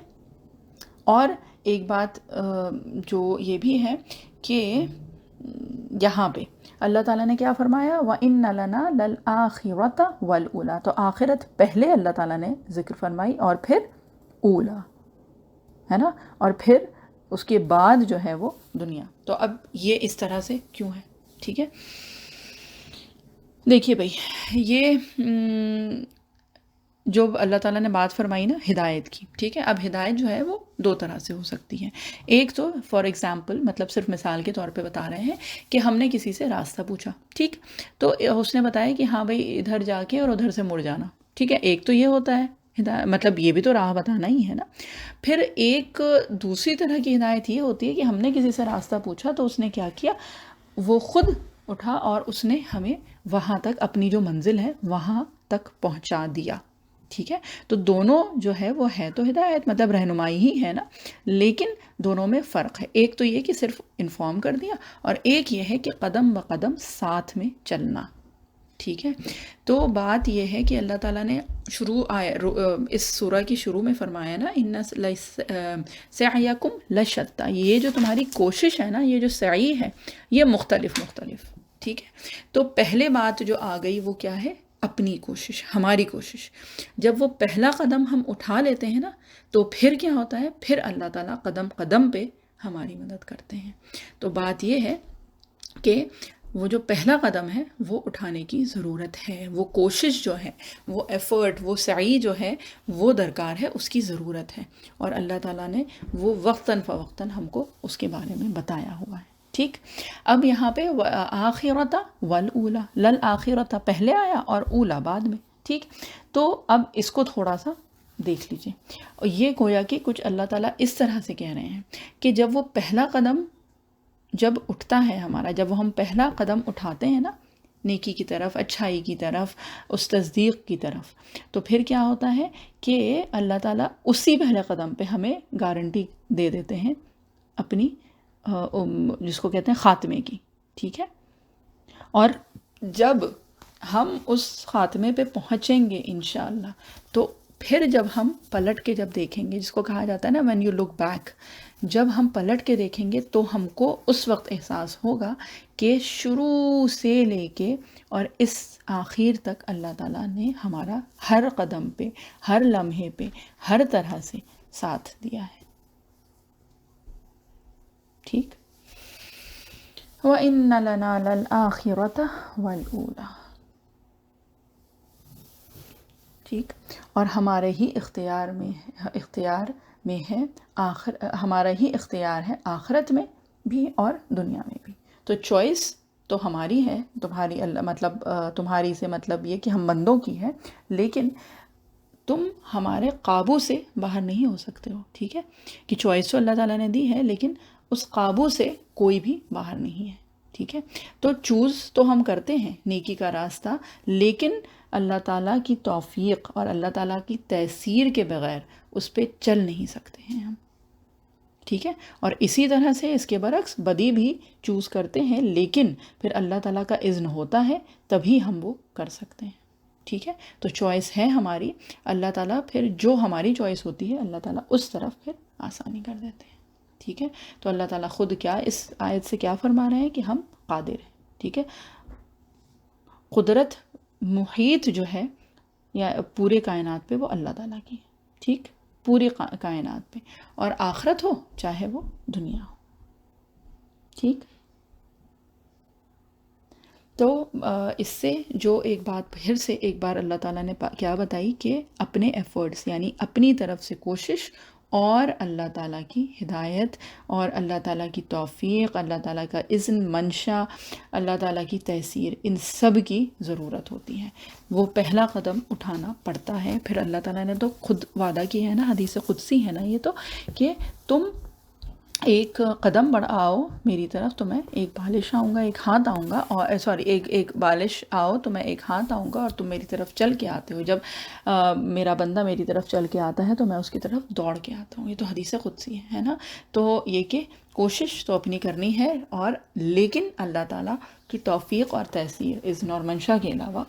اور ایک بات جو یہ بھی ہے کہ یہاں پہ اللہ تعالیٰ نے کیا فرمایا، وَإِنَّ لَنَا لَلْآخِرَةَ وَالْأُولَى، تو آخرت پہلے اللہ تعالیٰ نے ذکر فرمائی اور پھر اولا، ہے نا، اور پھر اس کے بعد جو ہے وہ دنیا۔ تو اب یہ اس طرح سے کیوں ہے، ٹھیک ہے۔ دیکھیے بھائی، یہ جو اللہ تعالیٰ نے بات فرمائی نا ہدایت کی، ٹھیک ہے، اب ہدایت جو ہے وہ دو طرح سے ہو سکتی ہے، ایک تو فار ایگزامپل، مطلب صرف مثال کے طور پہ بتا رہے ہیں کہ ہم نے کسی سے راستہ پوچھا، ٹھیک، تو اس نے بتایا کہ ہاں بھائی ادھر جا کے اور ادھر سے مڑ جانا، ٹھیک ہے، ایک تو یہ ہوتا ہے ہدایت، مطلب یہ بھی تو راہ بتانا ہی ہے نا۔ پھر ایک دوسری طرح کی ہدایت یہ ہوتی ہے کہ ہم نے کسی سے راستہ پوچھا تو اس نے کیا کیا، وہ خود اٹھا اور اس نے ہمیں وہاں تک، اپنی جو منزل ہے وہاں تک پہنچا دیا، ٹھیک ہے۔ تو دونوں جو ہے وہ ہے تو ہدایت، مطلب رہنمائی ہی ہے نا، لیکن دونوں میں فرق ہے، ایک تو یہ کہ صرف انفارم کر دیا، اور ایک یہ ہے کہ قدم بقدم ساتھ میں چلنا، ٹھیک ہے۔ تو بات یہ ہے کہ اللہ تعالیٰ نے اس سورہ کی شروع میں فرمایا نا، ان سعیکم لشتی، یہ جو تمہاری کوشش ہے نا، یہ جو سعی ہے یہ مختلف، ٹھیک ہے۔ تو پہلے بات جو آ گئی وہ کیا ہے، اپنی کوشش، ہماری کوشش، جب وہ پہلا قدم ہم اٹھا لیتے ہیں نا تو پھر کیا ہوتا ہے، پھر اللہ تعالیٰ قدم قدم پہ ہماری مدد کرتے ہیں۔ تو بات یہ ہے کہ وہ جو پہلا قدم ہے وہ اٹھانے کی ضرورت ہے، وہ کوشش جو ہے، وہ ایفرٹ، وہ سعی جو ہے وہ درکار ہے، اس کی ضرورت ہے، اور اللہ تعالیٰ نے وہ وقتاً فوقتاً ہم کو اس کے بارے میں بتایا ہوا ہے، ٹھیک۔ اب یہاں پہ آخرت والاولا، للآخرت پہلے آیا اور اولا بعد میں، ٹھیک۔ تو اب اس کو تھوڑا سا دیکھ لیجئے، اور یہ گویا کہ کچھ اللہ تعالیٰ اس طرح سے کہہ رہے ہیں کہ جب وہ پہلا قدم جب اٹھتا ہے ہمارا، جب ہم پہلا قدم اٹھاتے ہیں نا نیکی کی طرف، اچھائی کی طرف، اس تصدیق کی طرف، تو پھر کیا ہوتا ہے کہ اللہ تعالیٰ اسی پہلے قدم پہ ہمیں گارنٹی دے دیتے ہیں اپنی جس کو کہتے ہیں خاتمے کی. ٹھیک ہے، اور جب ہم اس خاتمے پہ پہنچیں گے انشاءاللہ، تو پھر جب ہم پلٹ کے جب دیکھیں گے، جس کو کہا جاتا ہے نا when you look back، جب ہم پلٹ کے دیکھیں گے تو ہم کو اس وقت احساس ہوگا کہ شروع سے لے کے اور اس آخر تک اللہ تعالیٰ نے ہمارا ہر قدم پہ، ہر لمحے پہ، ہر طرح سے ساتھ دیا ہے. ٹھیک. وَإِنَّ لَنَا لَلْآخِرَةَ وَالْأُولَى. ٹھیک، اور ہمارے ہی اختیار میں ہے ہمارا ہی اختیار ہے آخرت میں بھی اور دنیا میں بھی. تو چوائس تو ہماری ہے، تمہاری تمہاری سے مطلب یہ کہ ہم بندوں کی ہے، لیکن تم ہمارے قابو سے باہر نہیں ہو سکتے ہو. ٹھیک ہے، کہ چوائس تو اللہ تعالیٰ نے دی ہے، لیکن اس قابو سے کوئی بھی باہر نہیں ہے. ٹھیک ہے، تو چوز تو ہم کرتے ہیں نیکی کا راستہ، لیکن اللہ تعالیٰ کی توفیق اور اللہ تعالیٰ کی تیسیر کے بغیر اس پہ چل نہیں سکتے ہیں ہم. ٹھیک ہے، اور اسی طرح سے اس کے برعکس بدی بھی چوز کرتے ہیں، لیکن پھر اللہ تعالیٰ کا اذن ہوتا ہے تبھی ہم وہ کر سکتے ہیں. ٹھیک ہے، تو چوائس ہے ہماری. اللہ تعالیٰ پھر جو ہماری چوائس ہوتی ہے اللہ تعالیٰ اس طرف پھر آسانی کر دیتے ہیں. ٹھیک ہے، تو اللہ تعالیٰ خود کیا اس آیت سے کیا فرما رہے ہیں کہ ہم قادر ہیں. ٹھیک ہے، قدرت محیط جو ہے یا پورے کائنات پہ وہ اللہ تعالیٰ کی ہے. ٹھیک، پوری کائنات پہ، اور آخرت ہو چاہے وہ دنیا ہو. ٹھیک، تو اس سے جو ایک بات پھر سے ایک بار اللہ تعالیٰ نے کیا بتائی کہ اپنے ایفرٹس یعنی اپنی طرف سے کوشش اور اللہ تعالیٰ کی ہدایت اور اللہ تعالیٰ کی توفیق، اللہ تعالیٰ کا اذن، منشا، اللہ تعالیٰ کی تیسیر، ان سب کی ضرورت ہوتی ہے. وہ پہلا قدم اٹھانا پڑتا ہے. پھر اللہ تعالیٰ نے تو خود وعدہ کیا ہے نا، حدیث قدسی ہے نا یہ تو، کہ تم ایک قدم بڑھاؤ میری طرف تو میں ایک بالش آؤں گا، ایک ہاتھ آؤں گا، اور ایک بالش آؤ تو میں ایک ہاتھ آؤں گا، اور تم میری طرف چل کے آتے ہو. جب میرا بندہ میری طرف چل کے آتا ہے تو میں اس کی طرف دوڑ کے آتا ہوں. یہ تو حدیث قدسی ہے نا. تو یہ کہ کوشش تو اپنی کرنی ہے، اور لیکن اللہ تعالیٰ کی توفیق اور تیسیر، اذن اور منشا کے علاوہ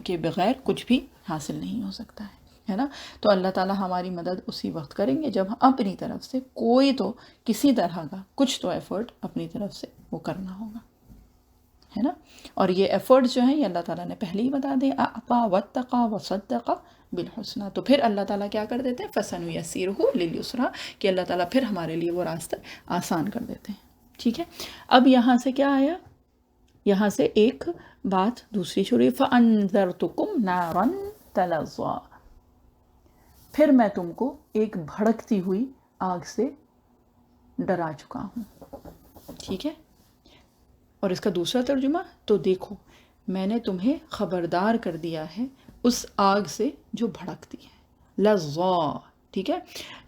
کے بغیر کچھ بھی حاصل نہیں ہو سکتا ہے نا. تو اللہ تعالیٰ ہماری مدد اسی وقت کریں گے جب ہم اپنی طرف سے کوئی تو کسی طرح کا کچھ تو ایفرٹ اپنی طرف سے وہ کرنا ہوگا، ہے نا. اور یہ ایفرٹس جو ہیں یہ اللہ تعالیٰ نے پہلے ہی بتا دیا، اعطا واتقا وصدق بالحسنى. تو پھر اللہ تعالیٰ کیا کر دیتے ہیں، فسنیسرہ للعسریٰ، کہ اللہ تعالیٰ پھر ہمارے لیے وہ راستہ آسان کر دیتے ہیں. ٹھیک ہے، اب یہاں سے کیا آیا، یہاں سے ایک بات دوسری شروع، فانذرتکم نارا تلظی، پھر میں تم کو ایک بھڑکتی ہوئی آگ سے ڈرا چکا ہوں. ٹھیک ہے، اور اس کا دوسرا ترجمہ، تو دیکھو میں نے تمہیں خبردار کر دیا ہے اس آگ سے جو بھڑکتی ہے، لظا. ٹھیک ہے،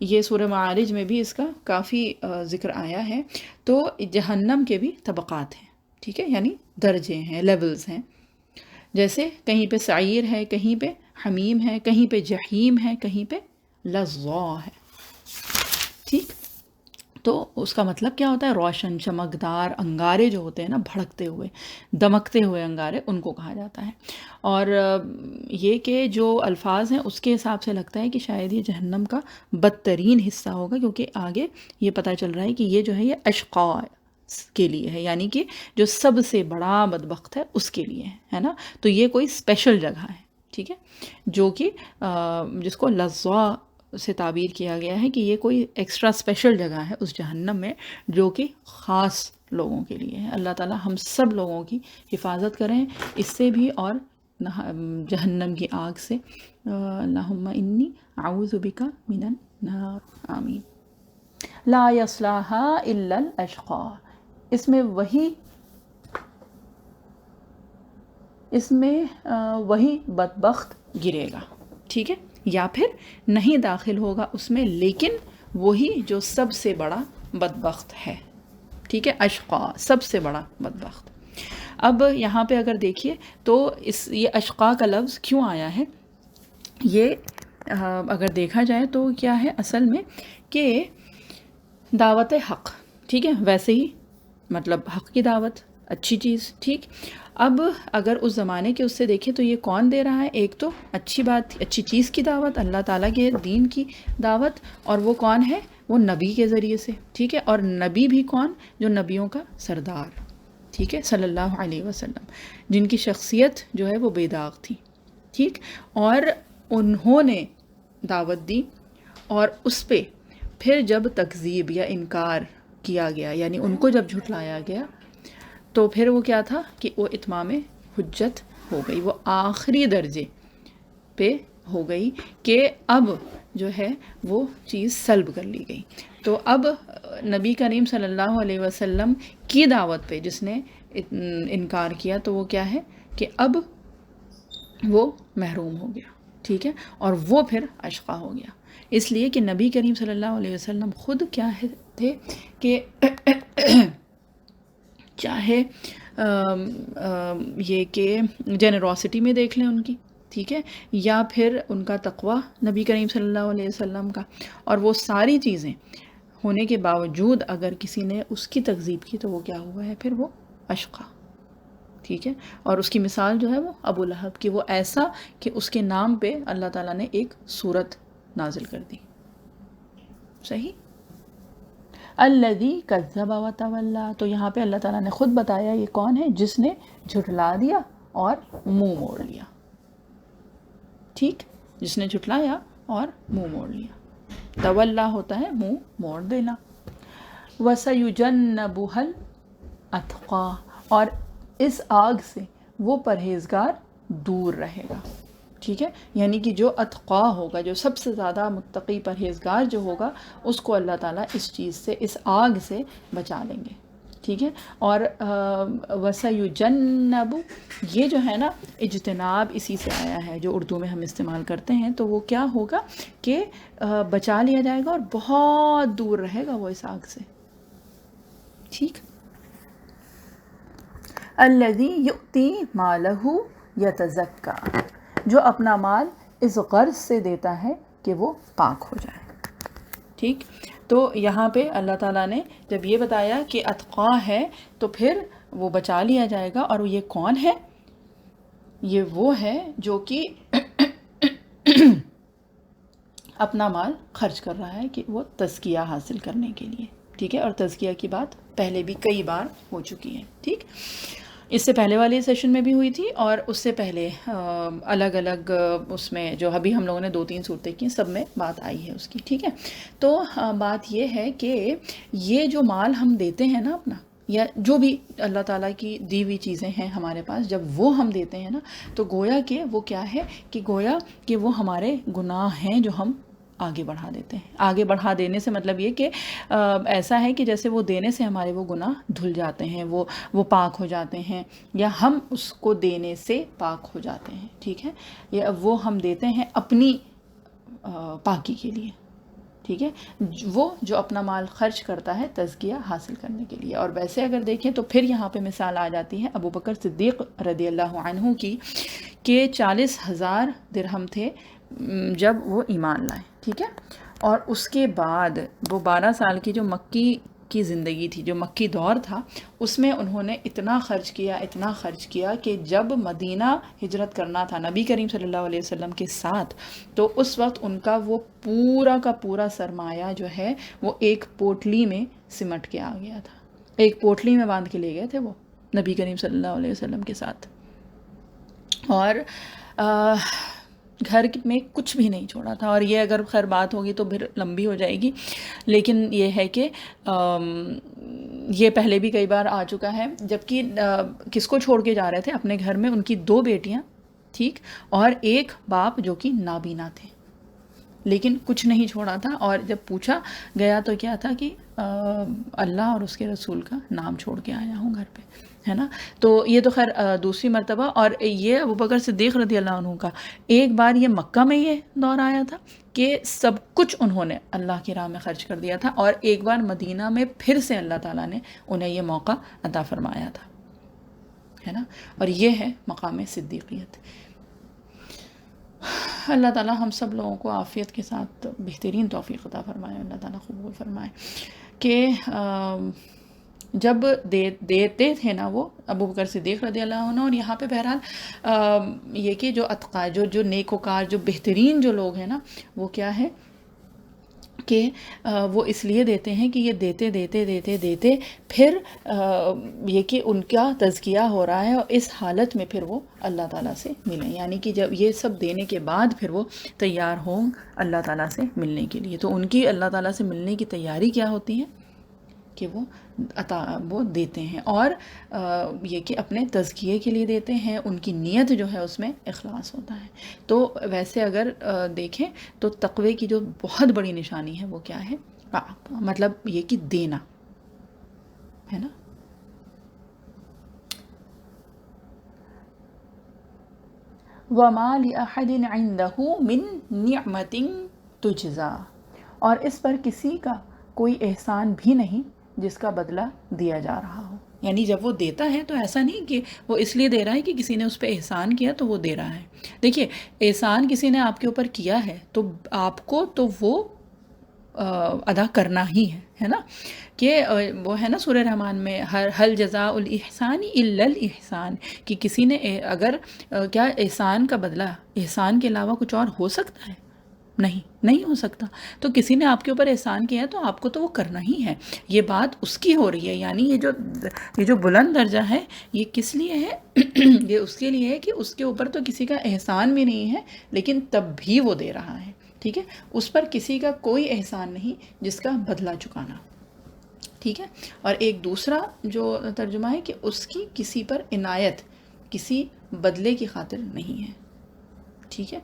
یہ سورہ معارج میں بھی اس کا کافی ذکر آیا ہے. تو جہنم کے بھی طبقات ہیں. ٹھیک ہے، یعنی درجے ہیں، لیولز ہیں. جیسے کہیں پہ سعیر ہے، کہیں پہ حمیم ہے، کہیں پہ جہیم ہے، کہیں پہ لظا ہے. ٹھیک، تو اس کا مطلب کیا ہوتا ہے، روشن چمکدار انگارے جو ہوتے ہیں نا، بھڑکتے ہوئے دمکتے ہوئے انگارے، ان کو کہا جاتا ہے. اور یہ کہ جو الفاظ ہیں اس کے حساب سے لگتا ہے کہ شاید یہ جہنم کا بدترین حصہ ہوگا، کیونکہ آگے یہ پتہ چل رہا ہے کہ یہ جو ہے یہ اشقاء کے لیے ہے، یعنی کہ جو سب سے بڑا بدبخت ہے اس کے لیے ہے نا. تو یہ کوئی اسپیشل جگہ ہے. ٹھیک ہے، جو کہ جس کو لظا سے تعبیر کیا گیا ہے کہ یہ کوئی ایکسٹرا اسپیشل جگہ ہے اس جہنم میں، جو کہ خاص لوگوں کے لیے ہے. اللہ تعالیٰ ہم سب لوگوں کی حفاظت کریں اس سے بھی اور جہنم کی آگ سے. اللہم انی اعوذ بک من النار، آمین. لا یصلاھا الا الاشقاء، اس میں وہی بدبخت گرے گا. ٹھیک ہے، یا پھر نہیں داخل ہوگا اس میں لیکن وہی جو سب سے بڑا بدبخت ہے. ٹھیک ہے، اشقا سب سے بڑا بدبخت. اب یہاں پہ اگر دیکھیے تو یہ اشقا کا لفظ کیوں آیا ہے، یہ اگر دیکھا جائے تو کیا ہے اصل میں کہ دعوت حق، ٹھیک ہے، ویسے ہی مطلب حق کی دعوت، اچھی چیز، ٹھیک۔ اب اگر اس زمانے کے اس سے دیکھیں تو یہ کون دے رہا ہے، ایک تو اچھی بات، اچھی چیز کی دعوت، اللہ تعالیٰ کے دین کی دعوت، اور وہ کون ہے، وہ نبی کے ذریعے سے، ٹھیک ہے، اور نبی بھی کون، جو نبیوں کا سردار، ٹھیک ہے، صلی اللہ علیہ وسلم، جن کی شخصیت جو ہے وہ بے داغ تھی، ٹھیک، اور انہوں نے دعوت دی، اور اس پہ پھر جب تکذیب یا انکار کیا گیا، یعنی ان کو جب جھٹلایا گیا، تو پھر وہ کیا تھا کہ وہ اتمام حجت ہو گئی، وہ آخری درجے پہ ہو گئی کہ اب جو ہے وہ چیز سلب کر لی گئی۔ تو اب نبی کریم صلی اللہ علیہ وسلم کی دعوت پہ جس نے انکار کیا تو وہ کیا ہے کہ اب وہ محروم ہو گیا، ٹھیک ہے، اور وہ پھر اشقا ہو گیا، اس لیے کہ نبی کریم صلی اللہ علیہ وسلم خود کیا تھے کہ چاہے یہ کہ جنروسٹی میں دیکھ لیں ان کی، ٹھیک ہے، یا پھر ان کا تقوی نبی کریم صلی اللہ علیہ وسلم کا، اور وہ ساری چیزیں ہونے کے باوجود اگر کسی نے اس کی تکذیب کی تو وہ کیا ہوا ہے، پھر وہ اشقا، ٹھیک ہے، اور اس کی مثال جو ہے وہ ابو لہب کی، وہ ایسا کہ اس کے نام پہ اللہ تعالیٰ نے ایک سورت نازل کر دی، صحیح، الذی کذب وتولی، تو یہاں پہ اللہ تعالیٰ نے خود بتایا یہ کون ہے، جس نے جھٹلا دیا اور منہ موڑ لیا، ٹھیک، جس نے جھٹلایا اور منہ موڑ لیا، تولا ہوتا ہے منہ موڑ دینا، وَسَيُجَنَّبُهَا الْأَتْقَى، اور اس آگ سے وہ پرہیزگار دور رہے گا، ٹھیک ہے، یعنی کہ جو اتقا ہوگا، جو سب سے زیادہ متقی پرہیزگار جو ہوگا، اس کو اللہ تعالیٰ اس چیز سے، اس آگ سے بچا لیں گے، ٹھیک ہے، اور وَسَيُجَنَّبُ، یہ جو ہے نا اجتناب اسی سے آیا ہے جو اردو میں ہم استعمال کرتے ہیں، تو وہ کیا ہوگا کہ بچا لیا جائے گا اور بہت دور رہے گا وہ اس آگ سے، ٹھیک۔ الذی یؤتی مالہ یتزکا، جو اپنا مال اس غرض سے دیتا ہے کہ وہ پاک ہو جائے، ٹھیک، تو یہاں پہ اللہ تعالیٰ نے جب یہ بتایا کہ اتقا ہے تو پھر وہ بچا لیا جائے گا، اور یہ کون ہے، یہ وہ ہے جو کہ اپنا مال خرچ کر رہا ہے کہ وہ تزکیہ حاصل کرنے کے لیے، ٹھیک ہے، اور تزکیہ کی بات پہلے بھی کئی بار ہو چکی ہے، ٹھیک، اس سے پہلے والے سیشن میں بھی ہوئی تھی، اور اس سے پہلے الگ الگ اس میں جو ابھی ہم لوگوں نے 2-3 صورتیں کی سب میں بات آئی ہے اس کی، ٹھیک ہے، تو بات یہ ہے کہ یہ جو مال ہم دیتے ہیں نا اپنا، یا جو بھی اللہ تعالیٰ کی دی ہوئی چیزیں ہیں ہمارے پاس، جب وہ ہم دیتے ہیں نا تو گویا کہ وہ کیا ہے کہ گویا کہ وہ ہمارے گناہ ہیں جو ہم آگے بڑھا دیتے ہیں، آگے بڑھا دینے سے مطلب یہ کہ ایسا ہے کہ جیسے وہ دینے سے ہمارے وہ گناہ دھل جاتے ہیں، وہ پاک ہو جاتے ہیں، یا ہم اس کو دینے سے پاک ہو جاتے ہیں، ٹھیک ہے، یا وہ ہم دیتے ہیں اپنی پاکی کے لیے، ٹھیک ہے، وہ جو اپنا مال خرچ کرتا ہے تزکیہ حاصل کرنے کے لیے۔ اور ویسے اگر دیکھیں تو پھر یہاں پہ مثال آ جاتی ہے ابو بکر صدیق رضی اللہ عنہ کی، کہ 40,000 درہم تھے جب وہ ایمان لائے، ٹھیک ہے، اور اس کے بعد وہ 12 سال کی جو مکی کی زندگی تھی، جو مکی دور تھا، اس میں انہوں نے اتنا خرچ کیا کہ جب مدینہ ہجرت کرنا تھا نبی کریم صلی اللہ علیہ وسلم کے ساتھ، تو اس وقت ان کا وہ پورا کا پورا سرمایہ جو ہے وہ ایک پوٹلی میں سمٹ کے آ گیا تھا، ایک پوٹلی میں باندھ کے لے گئے تھے وہ نبی کریم صلی اللہ علیہ وسلم کے ساتھ، اور گھر میں کچھ بھی نہیں چھوڑا تھا، اور یہ اگر خیر بات ہوگی تو پھر لمبی ہو جائے گی، لیکن یہ ہے کہ یہ پہلے بھی کئی بار آ چکا ہے، جبکہ کس کو چھوڑ کے جا رہے تھے، اپنے گھر میں ان کی 2 بیٹیاں، ٹھیک، اور ایک باپ جو کہ نابینا تھے، لیکن کچھ نہیں چھوڑا تھا، اور جب پوچھا گیا تو کیا تھا کہ اللہ اور اس کے رسول کا نام چھوڑ کے آیا ہوں گھر پہ، ہے نا، تو یہ تو خیر دوسری مرتبہ، اور یہ ابو بکر صدیق رضی اللہ عنہ کا ایک بار یہ مکہ میں یہ دور آیا تھا کہ سب کچھ انہوں نے اللہ کی راہ میں خرچ کر دیا تھا، اور ایک بار مدینہ میں پھر سے اللہ تعالیٰ نے انہیں یہ موقع عطا فرمایا تھا، ہے نا. اور یہ ہے مقام صدیقیت. اللہ تعالیٰ ہم سب لوگوں کو عافیت کے ساتھ بہترین توفیق عطا فرمائے. اللہ تعالیٰ قبول فرمائے کہ جب دیتے تھے نا وہ ابو بکر صدیق رضی اللہ عنہ. اور یہاں پہ بہرحال یہ کہ جو اتقا جو نیکوکار جو بہترین جو لوگ ہیں نا وہ کیا ہے کہ وہ اس لیے دیتے ہیں کہ یہ دیتے دیتے دیتے دیتے پھر یہ کہ ان کا تزکیہ ہو رہا ہے اور اس حالت میں پھر وہ اللہ تعالیٰ سے ملیں. یعنی کہ جب یہ سب دینے کے بعد پھر وہ تیار ہوں اللہ تعالیٰ سے ملنے کے لیے. تو ان کی اللہ تعالیٰ سے ملنے کی تیاری کیا ہوتی ہے کہ وہ دیتے ہیں. اور یہ کہ اپنے تزکیے کے لیے دیتے ہیں. ان کی نیت جو ہے اس میں اخلاص ہوتا ہے. تو ویسے اگر دیکھیں تو تقوی کی جو بہت بڑی نشانی ہے وہ کیا ہے؟ مطلب یہ کہ دینا ہے نا. وَمَا لِأَحَدٍ عِندَهُ مِن نِعْمَةٍ تُجْزَى. اور اس پر کسی کا کوئی احسان بھی نہیں جس کا بدلہ دیا جا رہا ہو. یعنی جب وہ دیتا ہے تو ایسا نہیں کہ وہ اس لیے دے رہا ہے کہ کسی نے اس پہ احسان کیا تو وہ دے رہا ہے. دیکھیے احسان کسی نے آپ کے اوپر کیا ہے تو آپ کو تو وہ ادا کرنا ہی ہے نا. کہ وہ ہے نا سورہ رحمان میں حل جزاء الاحسان الا الاحسان کہ کسی نے اگر کیا احسان کا بدلہ احسان کے علاوہ کچھ اور ہو سکتا ہے؟ نہیں ہو سکتا. تو کسی نے آپ کے اوپر احسان کیا ہے تو آپ کو تو وہ کرنا ہی ہے. یہ بات اس کی ہو رہی ہے. یعنی یہ جو بلند درجہ ہے یہ کس لیے ہے؟ یہ اس کے لیے ہے کہ اس کے اوپر تو کسی کا احسان بھی نہیں ہے لیکن تب بھی وہ دے رہا ہے. ٹھیک ہے. اس پر کسی کا کوئی احسان نہیں جس کا بدلہ چکانا. ٹھیک ہے. اور ایک دوسرا جو ترجمہ ہے کہ اس کی کسی پر عنایت کسی بدلے کی خاطر نہیں ہے. ٹھیک ہے.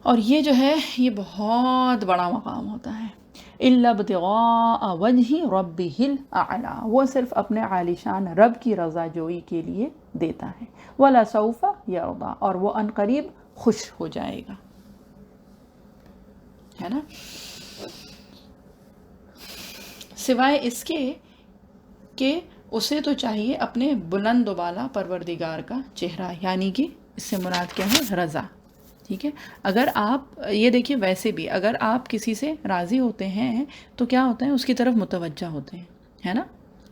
اور یہ جو ہے یہ بہت بڑا مقام ہوتا ہے. إِلَّا ابْتِغَاءَ وَجْهِ رَبِّهِ الْأَعْلَى. وہ صرف اپنے عالیشان رب کی رضا جوئی کے لیے دیتا ہے. وَلَسَوْفَ يَرْضَى. اور وہ ان قریب خوش ہو جائے گا. ہے نا. سوائے اس کے کہ اسے تو چاہیے اپنے بلند و بالا پروردگار کا چہرہ. یعنی کہ اس سے مراد کیا ہے؟ رضا. ٹھیک ہے. اگر آپ یہ دیکھیے ویسے بھی اگر آپ کسی سے راضی ہوتے ہیں تو کیا ہوتا ہے؟ اس کی طرف متوجہ ہوتے ہیں. ہے نا.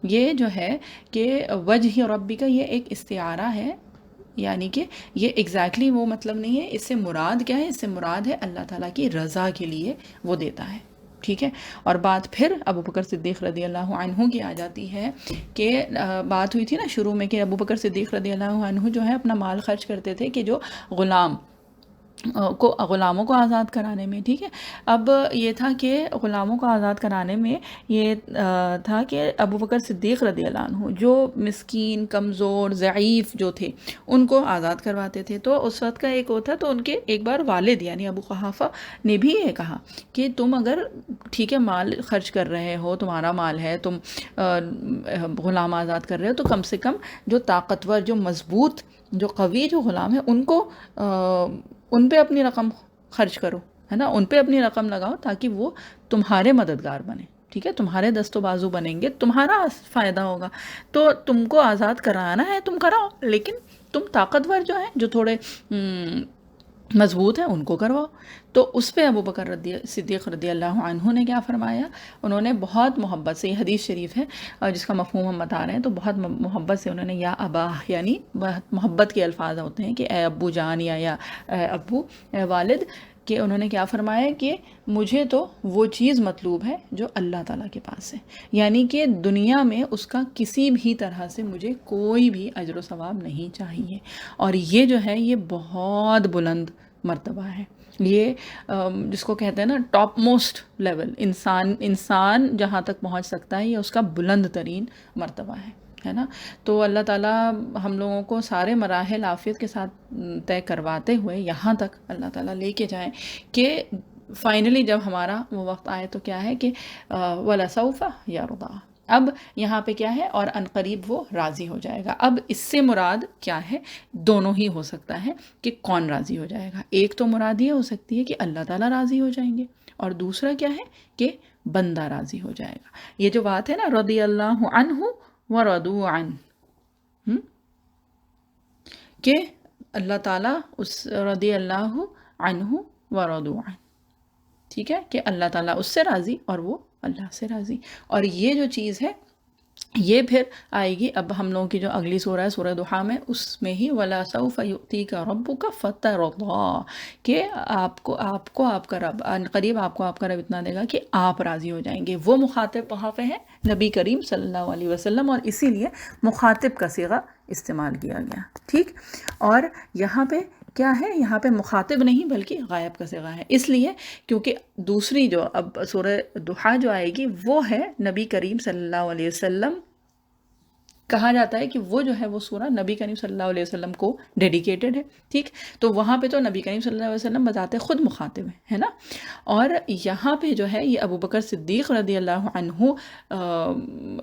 یہ جو ہے کہ وجہ ربی کا یہ ایک استعارہ ہے. یعنی کہ یہ ایگزیکٹلی وہ مطلب نہیں ہے. اس سے مراد کیا ہے؟ اس سے مراد ہے اللہ تعالیٰ کی رضا کے لیے وہ دیتا ہے. ٹھیک ہے. اور بات پھر ابو بکر صدیق رضی اللہ عنہ کی آ جاتی ہے کہ بات ہوئی تھی نا شروع میں کہ ابو بکر صدیق رضی اللہ عنہ جو ہے اپنا مال خرچ کرتے تھے کہ جو غلاموں کو آزاد کرانے میں. ٹھیک ہے. اب یہ تھا کہ غلاموں کو آزاد کرانے میں یہ تھا کہ ابو بکر صدیق رضی اللہ عنہ جو مسکین کمزور ضعیف جو تھے ان کو آزاد کرواتے تھے. تو اس وقت کا ایک وہ تھا تو ان کے ایک بار والد یعنی ابو قحافہ نے بھی یہ کہا کہ تم اگر ٹھیک ہے مال خرچ کر رہے ہو تمہارا مال ہے تم غلام آزاد کر رہے ہو تو کم سے کم جو طاقتور جو مضبوط جو قوی جو غلام ہے ان پہ اپنی رقم خرچ کرو. ہے نا. ان پہ اپنی رقم لگاؤ تاکہ وہ تمہارے مددگار بنے. ٹھیک ہے. تمہارے دست و بازو بنیں گے تمہارا فائدہ ہوگا. تو تم کو آزاد کرانا ہے تم کراؤ لیکن تم طاقتور جو ہیں جو تھوڑے مضبوط ہیں ان کو کرواؤ. تو اس پہ ابو بکر صدیق رضی اللہ عنہ نے کیا فرمایا؟ انہوں نے بہت محبت سے یہ حدیث شریف ہے اور جس کا مفہوم ہم بتا رہے ہیں تو بہت محبت سے انہوں نے یا ابا یعنی بہت محبت کے الفاظ ہوتے ہیں کہ اے ابو جان یا اے ابو اے والد کہ انہوں نے کیا فرمایا کہ مجھے تو وہ چیز مطلوب ہے جو اللہ تعالیٰ کے پاس ہے. یعنی کہ دنیا میں اس کا کسی بھی طرح سے مجھے کوئی بھی اجر و ثواب نہیں چاہیے. اور یہ جو ہے یہ بہت بلند مرتبہ ہے. یہ جس کو کہتے ہیں نا ٹاپ موسٹ لیول انسان جہاں تک پہنچ سکتا ہے یہ اس کا بلند ترین مرتبہ ہے نا. تو اللہ تعالیٰ ہم لوگوں کو سارے مراحل عافیت کے ساتھ طے کرواتے ہوئے یہاں تک اللہ تعالیٰ لے کے جائیں کہ فائنلی جب ہمارا وہ وقت آئے تو کیا ہے کہ وَلَسَوْفَ يَرْضَى. اب یہاں پہ کیا ہے اور ان قریب وہ راضی ہو جائے گا. اب اس سے مراد کیا ہے؟ دونوں ہی ہو سکتا ہے کہ کون راضی ہو جائے گا. ایک تو مراد یہ ہو سکتی ہے کہ اللہ تعالیٰ راضی ہو جائیں گے اور دوسرا کیا ہے کہ بندہ راضی ہو جائے گا. یہ جو بات ہے نا رضی اللہ عنہ ورضوا عنہ کہ اللہ تعالیٰ اس رضی اللہ عنہ ورضوا عنہ، ٹھیک ہے، کہ اللہ تعالیٰ اس سے راضی اور وہ اللہ سے راضی. اور یہ جو چیز ہے یہ پھر آئے گی اب ہم لوگوں کی جو اگلی سورہ ہے سورہ ضحیٰ میں، اس میں ہی وَلَا سَوْفَ يُؤْتِيكَ رَبُّكَ فَتَرْضَىٰ، کہ آپ کو آپ کا رب ان قریب آپ کو آپ کا رب اتنا دے گا کہ آپ راضی ہو جائیں گے. وہ مخاطب وہاں پہ ہے نبی کریم صلی اللہ علیہ وسلم، اور اسی لیے مخاطب کا صیغہ استعمال کیا گیا. ٹھیک، اور یہاں پہ کیا ہے، یہاں پہ مخاطب نہیں بلکہ غائب کا صیغہ ہے، اس لیے کیونکہ دوسری جو اب سورہ ضحیٰ جو آئے گی وہ ہے نبی کریم صلی اللہ علیہ وسلم، کہا جاتا ہے کہ وہ جو ہے وہ سورہ نبی کریم صلی اللہ علیہ وسلم کو ڈیڈیکیٹڈ ہے. ٹھیک، تو وہاں پہ تو نبی کریم صلی اللہ علیہ وسلم بذات خود مخاطب ہے نا. اور یہاں پہ جو ہے یہ ابو بکر صدیق رضی اللہ عنہ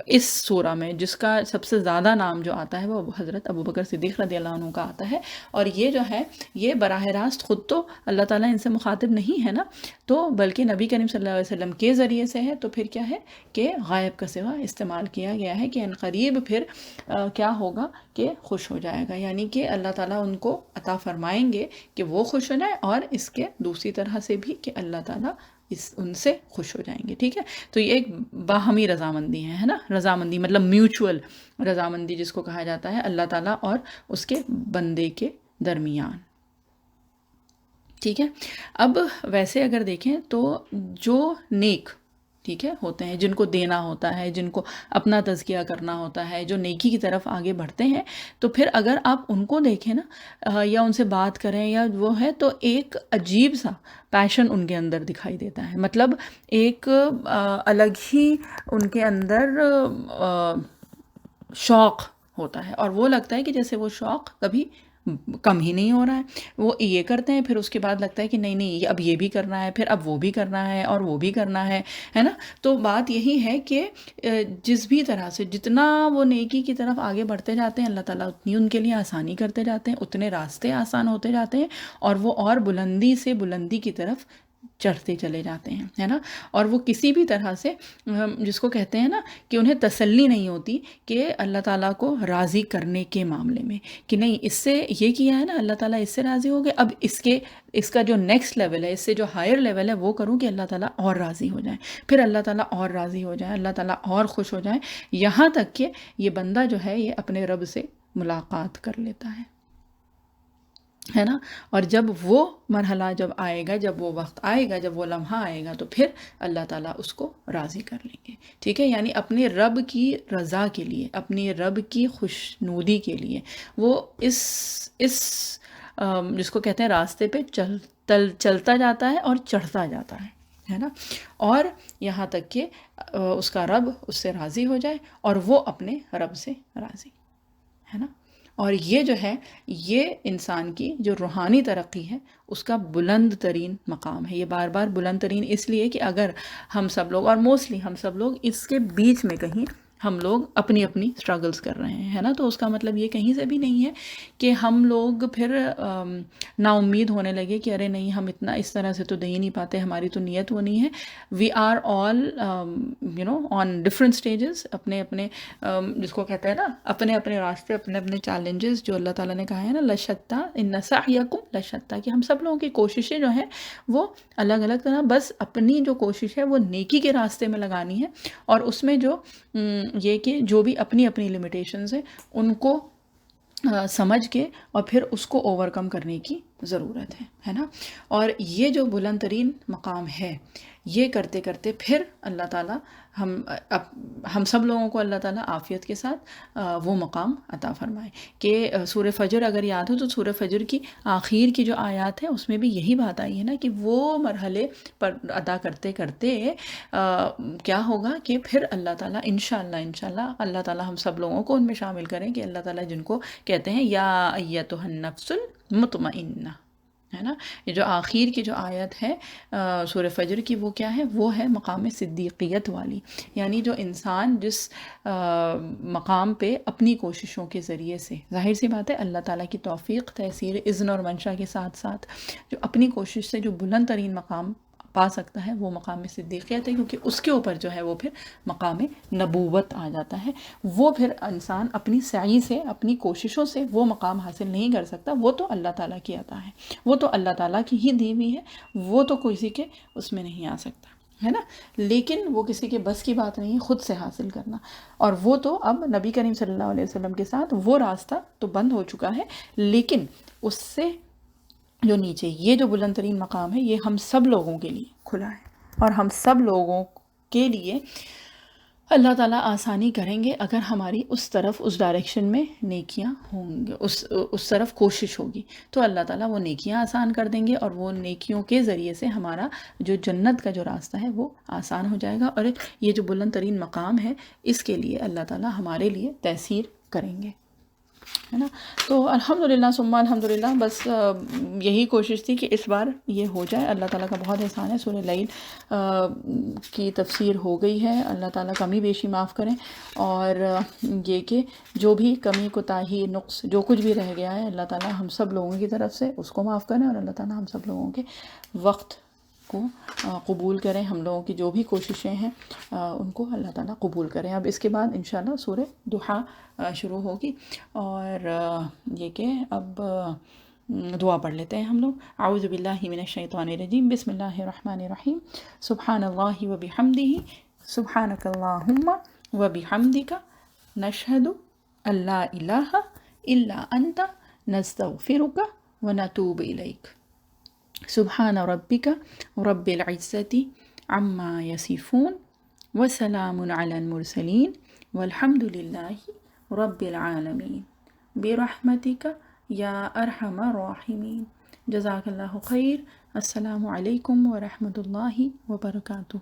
اس سورہ میں جس کا سب سے زیادہ نام جو آتا ہے وہ حضرت ابو بکر صدیق رضی اللہ عنہ کا آتا ہے. اور یہ جو ہے یہ براہ راست خود تو اللہ تعالیٰ ان سے مخاطب نہیں ہے نا، تو بلکہ نبی کریم صلی اللہ علیہ وسلم کے ذریعے سے ہے. تو پھر کیا ہے کہ غائب کا صیغہ استعمال کیا گیا ہے کہ ان قریب پھر کیا ہوگا کہ خوش ہو جائے گا، یعنی کہ اللہ تعالیٰ ان کو عطا فرمائیں گے کہ وہ خوش ہو جائیں، اور اس کے دوسری طرح سے بھی کہ اللہ تعالیٰ ان سے خوش ہو جائیں گے. ٹھیک ہے، تو یہ ایک باہمی رضامندی ہے نا، رضامندی مطلب میوچول رضامندی جس کو کہا جاتا ہے اللہ تعالیٰ اور اس کے بندے کے درمیان. ٹھیک ہے، اب ویسے اگر دیکھیں تو جو نیک ٹھیک ہے ہوتے ہیں، جن کو دینا ہوتا ہے، جن کو اپنا تزکیہ کرنا ہوتا ہے، جو نیکی کی طرف آگے بڑھتے ہیں، تو پھر اگر آپ ان کو دیکھیں نا یا ان سے بات کریں یا وہ ہے تو ایک عجیب سا پیشن ان کے اندر دکھائی دیتا ہے. مطلب ایک الگ ہی ان کے اندر شوق ہوتا ہے، اور وہ لگتا ہے کہ جیسے وہ شوق کبھی کم ہی نہیں ہو رہا ہے. وہ یہ کرتے ہیں پھر اس کے بعد لگتا ہے کہ نہیں نہیں اب یہ بھی کرنا ہے، پھر اب وہ بھی کرنا ہے اور وہ بھی کرنا ہے نا. تو بات یہی ہے کہ جس بھی طرح سے جتنا وہ نیکی کی طرف آگے بڑھتے جاتے ہیں اللہ تعالیٰ اتنی ان کے لیے آسانی کرتے جاتے ہیں، اتنے راستے آسان ہوتے جاتے ہیں، اور وہ اور بلندی سے بلندی کی طرف چڑھتے چلے جاتے ہیں، ہے نا. اور وہ کسی بھی طرح سے جس کو کہتے ہیں نا کہ انہیں تسلی نہیں ہوتی کہ اللہ تعالیٰ کو راضی کرنے کے معاملے میں کہ نہیں اس سے یہ کیا ہے نا اللہ تعالیٰ اس سے راضی ہو گئے، اب اس کا جو نیکسٹ لیول ہے، اس سے جو ہائر لیول ہے وہ کروں کہ اللہ تعالیٰ اور راضی ہو جائیں، پھر اللہ تعالیٰ اور راضی ہو جائیں، اللہ تعالیٰ اور خوش ہو جائیں، یہاں تک کہ یہ بندہ جو ہے یہ اپنے رب سے ملاقات کر لیتا ہے نا. اور جب وہ مرحلہ جب آئے گا، جب وہ وقت آئے گا، جب وہ لمحہ آئے گا، تو پھر اللہ تعالیٰ اس کو راضی کر لیں گے. ٹھیک ہے، یعنی اپنے رب کی رضا کے لیے، اپنی رب کی خوشنودی کے لیے وہ اس جس کو کہتے ہیں راستے پہ چلتا جاتا ہے اور چڑھتا جاتا ہے نا. اور یہاں تک کہ اس کا رب اس سے راضی ہو جائے اور وہ اپنے رب سے راضی ہے نا. اور یہ جو ہے یہ انسان کی جو روحانی ترقی ہے اس کا بلند ترین مقام ہے. یہ بار بار بلند ترین اس لیے کہ اگر ہم سب لوگ اور موسٹلی ہم سب لوگ اس کے بیچ میں کہیں ہم لوگ اپنی سٹرگلز کر رہے ہیں، ہے نا. تو اس کا مطلب یہ کہیں سے بھی نہیں ہے کہ ہم لوگ پھر نا امید ہونے لگے کہ ارے نہیں ہم اتنا اس طرح سے تو دے ہی نہیں پاتے، ہماری تو نیت وہ نہیں ہے. We are all on different stages, اپنے جس کو کہتے ہیں نا اپنے اپنے راستے، اپنے چیلنجز جو اللہ تعالیٰ نے کہا ہے نا لشتّا ان سعیکم لشتّا، کہ ہم سب لوگوں کی کوششیں جو ہیں وہ الگ الگ طرح، بس اپنی جو کوشش ہے وہ نیکی کے راستے میں لگانی ہے، اور اس میں جو یہ کہ جو بھی اپنی لمیٹیشنز ہیں ان کو سمجھ کے اور پھر اس کو اوور کم کرنے کی ضرورت ہے نا. اور یہ جو بلند ترین مقام ہے یہ کرتے کرتے پھر اللہ تعالیٰ ہم سب لوگوں کو اللہ تعالیٰ عافیت کے ساتھ وہ مقام عطا فرمائے. کہ سورہ فجر اگر یاد ہو تو سورہ فجر کی آخر کی جو آیات ہے اس میں بھی یہی بات آئی ہے نا کہ وہ مرحلے پر ادا کرتے کرتے کیا ہوگا کہ پھر اللہ تعالیٰ انشاءاللہ اللہ تعالیٰ ہم سب لوگوں کو ان میں شامل کریں کہ اللہ تعالیٰ جن کو کہتے ہیں یا ایتھا النفس المطمئنہ، ہے نا. یہ جو آخر کی جو آیت ہے سورہ فجر کی وہ کیا ہے، وہ ہے مقام صدیقیت والی، یعنی جو انسان جس مقام پہ اپنی کوششوں کے ذریعے سے، ظاہر سی بات ہے اللہ تعالیٰ کی توفیق، تیسیر، اذن اور منشا کے ساتھ ساتھ جو اپنی کوشش سے جو بلند ترین مقام پا سکتا ہے وہ مقام صدیقیت ہے، کیونکہ اس کے اوپر جو ہے وہ پھر مقام نبوت آ جاتا ہے۔ وہ پھر انسان اپنی سعی سے، اپنی کوششوں سے وہ مقام حاصل نہیں کر سکتا، وہ تو اللہ تعالیٰ کی عطا ہے، وہ تو اللہ تعالیٰ کی ہی دی ہوئی ہے، وہ تو کسی کے اس میں نہیں آ سکتا ہے نا۔ لیکن وہ کسی کے بس کی بات نہیں ہے خود سے حاصل کرنا، اور وہ تو اب نبی کریم صلی اللہ علیہ وسلم کے ساتھ وہ راستہ تو بند ہو چکا ہے، لیکن اس سے جو نیچے یہ جو بلند ترین مقام ہے یہ ہم سب لوگوں کے لیے کھلا ہے، اور ہم سب لوگوں کے لیے اللہ تعالیٰ آسانی کریں گے اگر ہماری اس طرف، اس ڈائریکشن میں نیکیاں ہوں گے، اس طرف کوشش ہوگی، تو اللہ تعالیٰ وہ نیکیاں آسان کر دیں گے، اور وہ نیکیوں کے ذریعے سے ہمارا جو جنت کا جو راستہ ہے وہ آسان ہو جائے گا، اور یہ جو بلند ترین مقام ہے اس کے لیے اللہ تعالیٰ ہمارے لیے تیسیر کریں گے، ہے نا۔ تو الحمدللہ ثم الحمدللہ، بس یہی کوشش تھی کہ اس بار یہ ہو جائے۔ اللہ تعالیٰ کا بہت احسان ہے، سورہ لیل کی تفسیر ہو گئی ہے، اللہ تعالیٰ کمی بیشی معاف کریں، اور یہ کہ جو بھی کمی کوتاہی نقص جو کچھ بھی رہ گیا ہے اللہ تعالیٰ ہم سب لوگوں کی طرف سے اس کو معاف کریں، اور اللہ تعالیٰ ہم سب لوگوں کے وقت کو قبول کریں، ہم لوگوں کی جو بھی کوششیں ہیں ان کو اللہ تعالیٰ قبول کریں۔ اب اس کے بعد انشاءاللہ سورہ ضحیٰ شروع ہوگی، اور یہ کہ اب دعا پڑھ لیتے ہیں ہم لوگ۔ اعوذ باللہ من الشیطان الرجیم، بسم اللہ الرحمن الرحیم، سبحان اللہ و بحمدہ، سبحانک اللہم و بحمدک، نشہد ان لا الہ الا انت، نستغفرک و نتوب الیک، سبحان ربک رب العزت عما یصفون وسلام علی المرسلین والحمد للہ رب العالمین برحمتک یا ارحم الراحمین۔ جزاک اللہ خیر۔ السلام علیکم ورحمۃ اللہ وبرکاتہ۔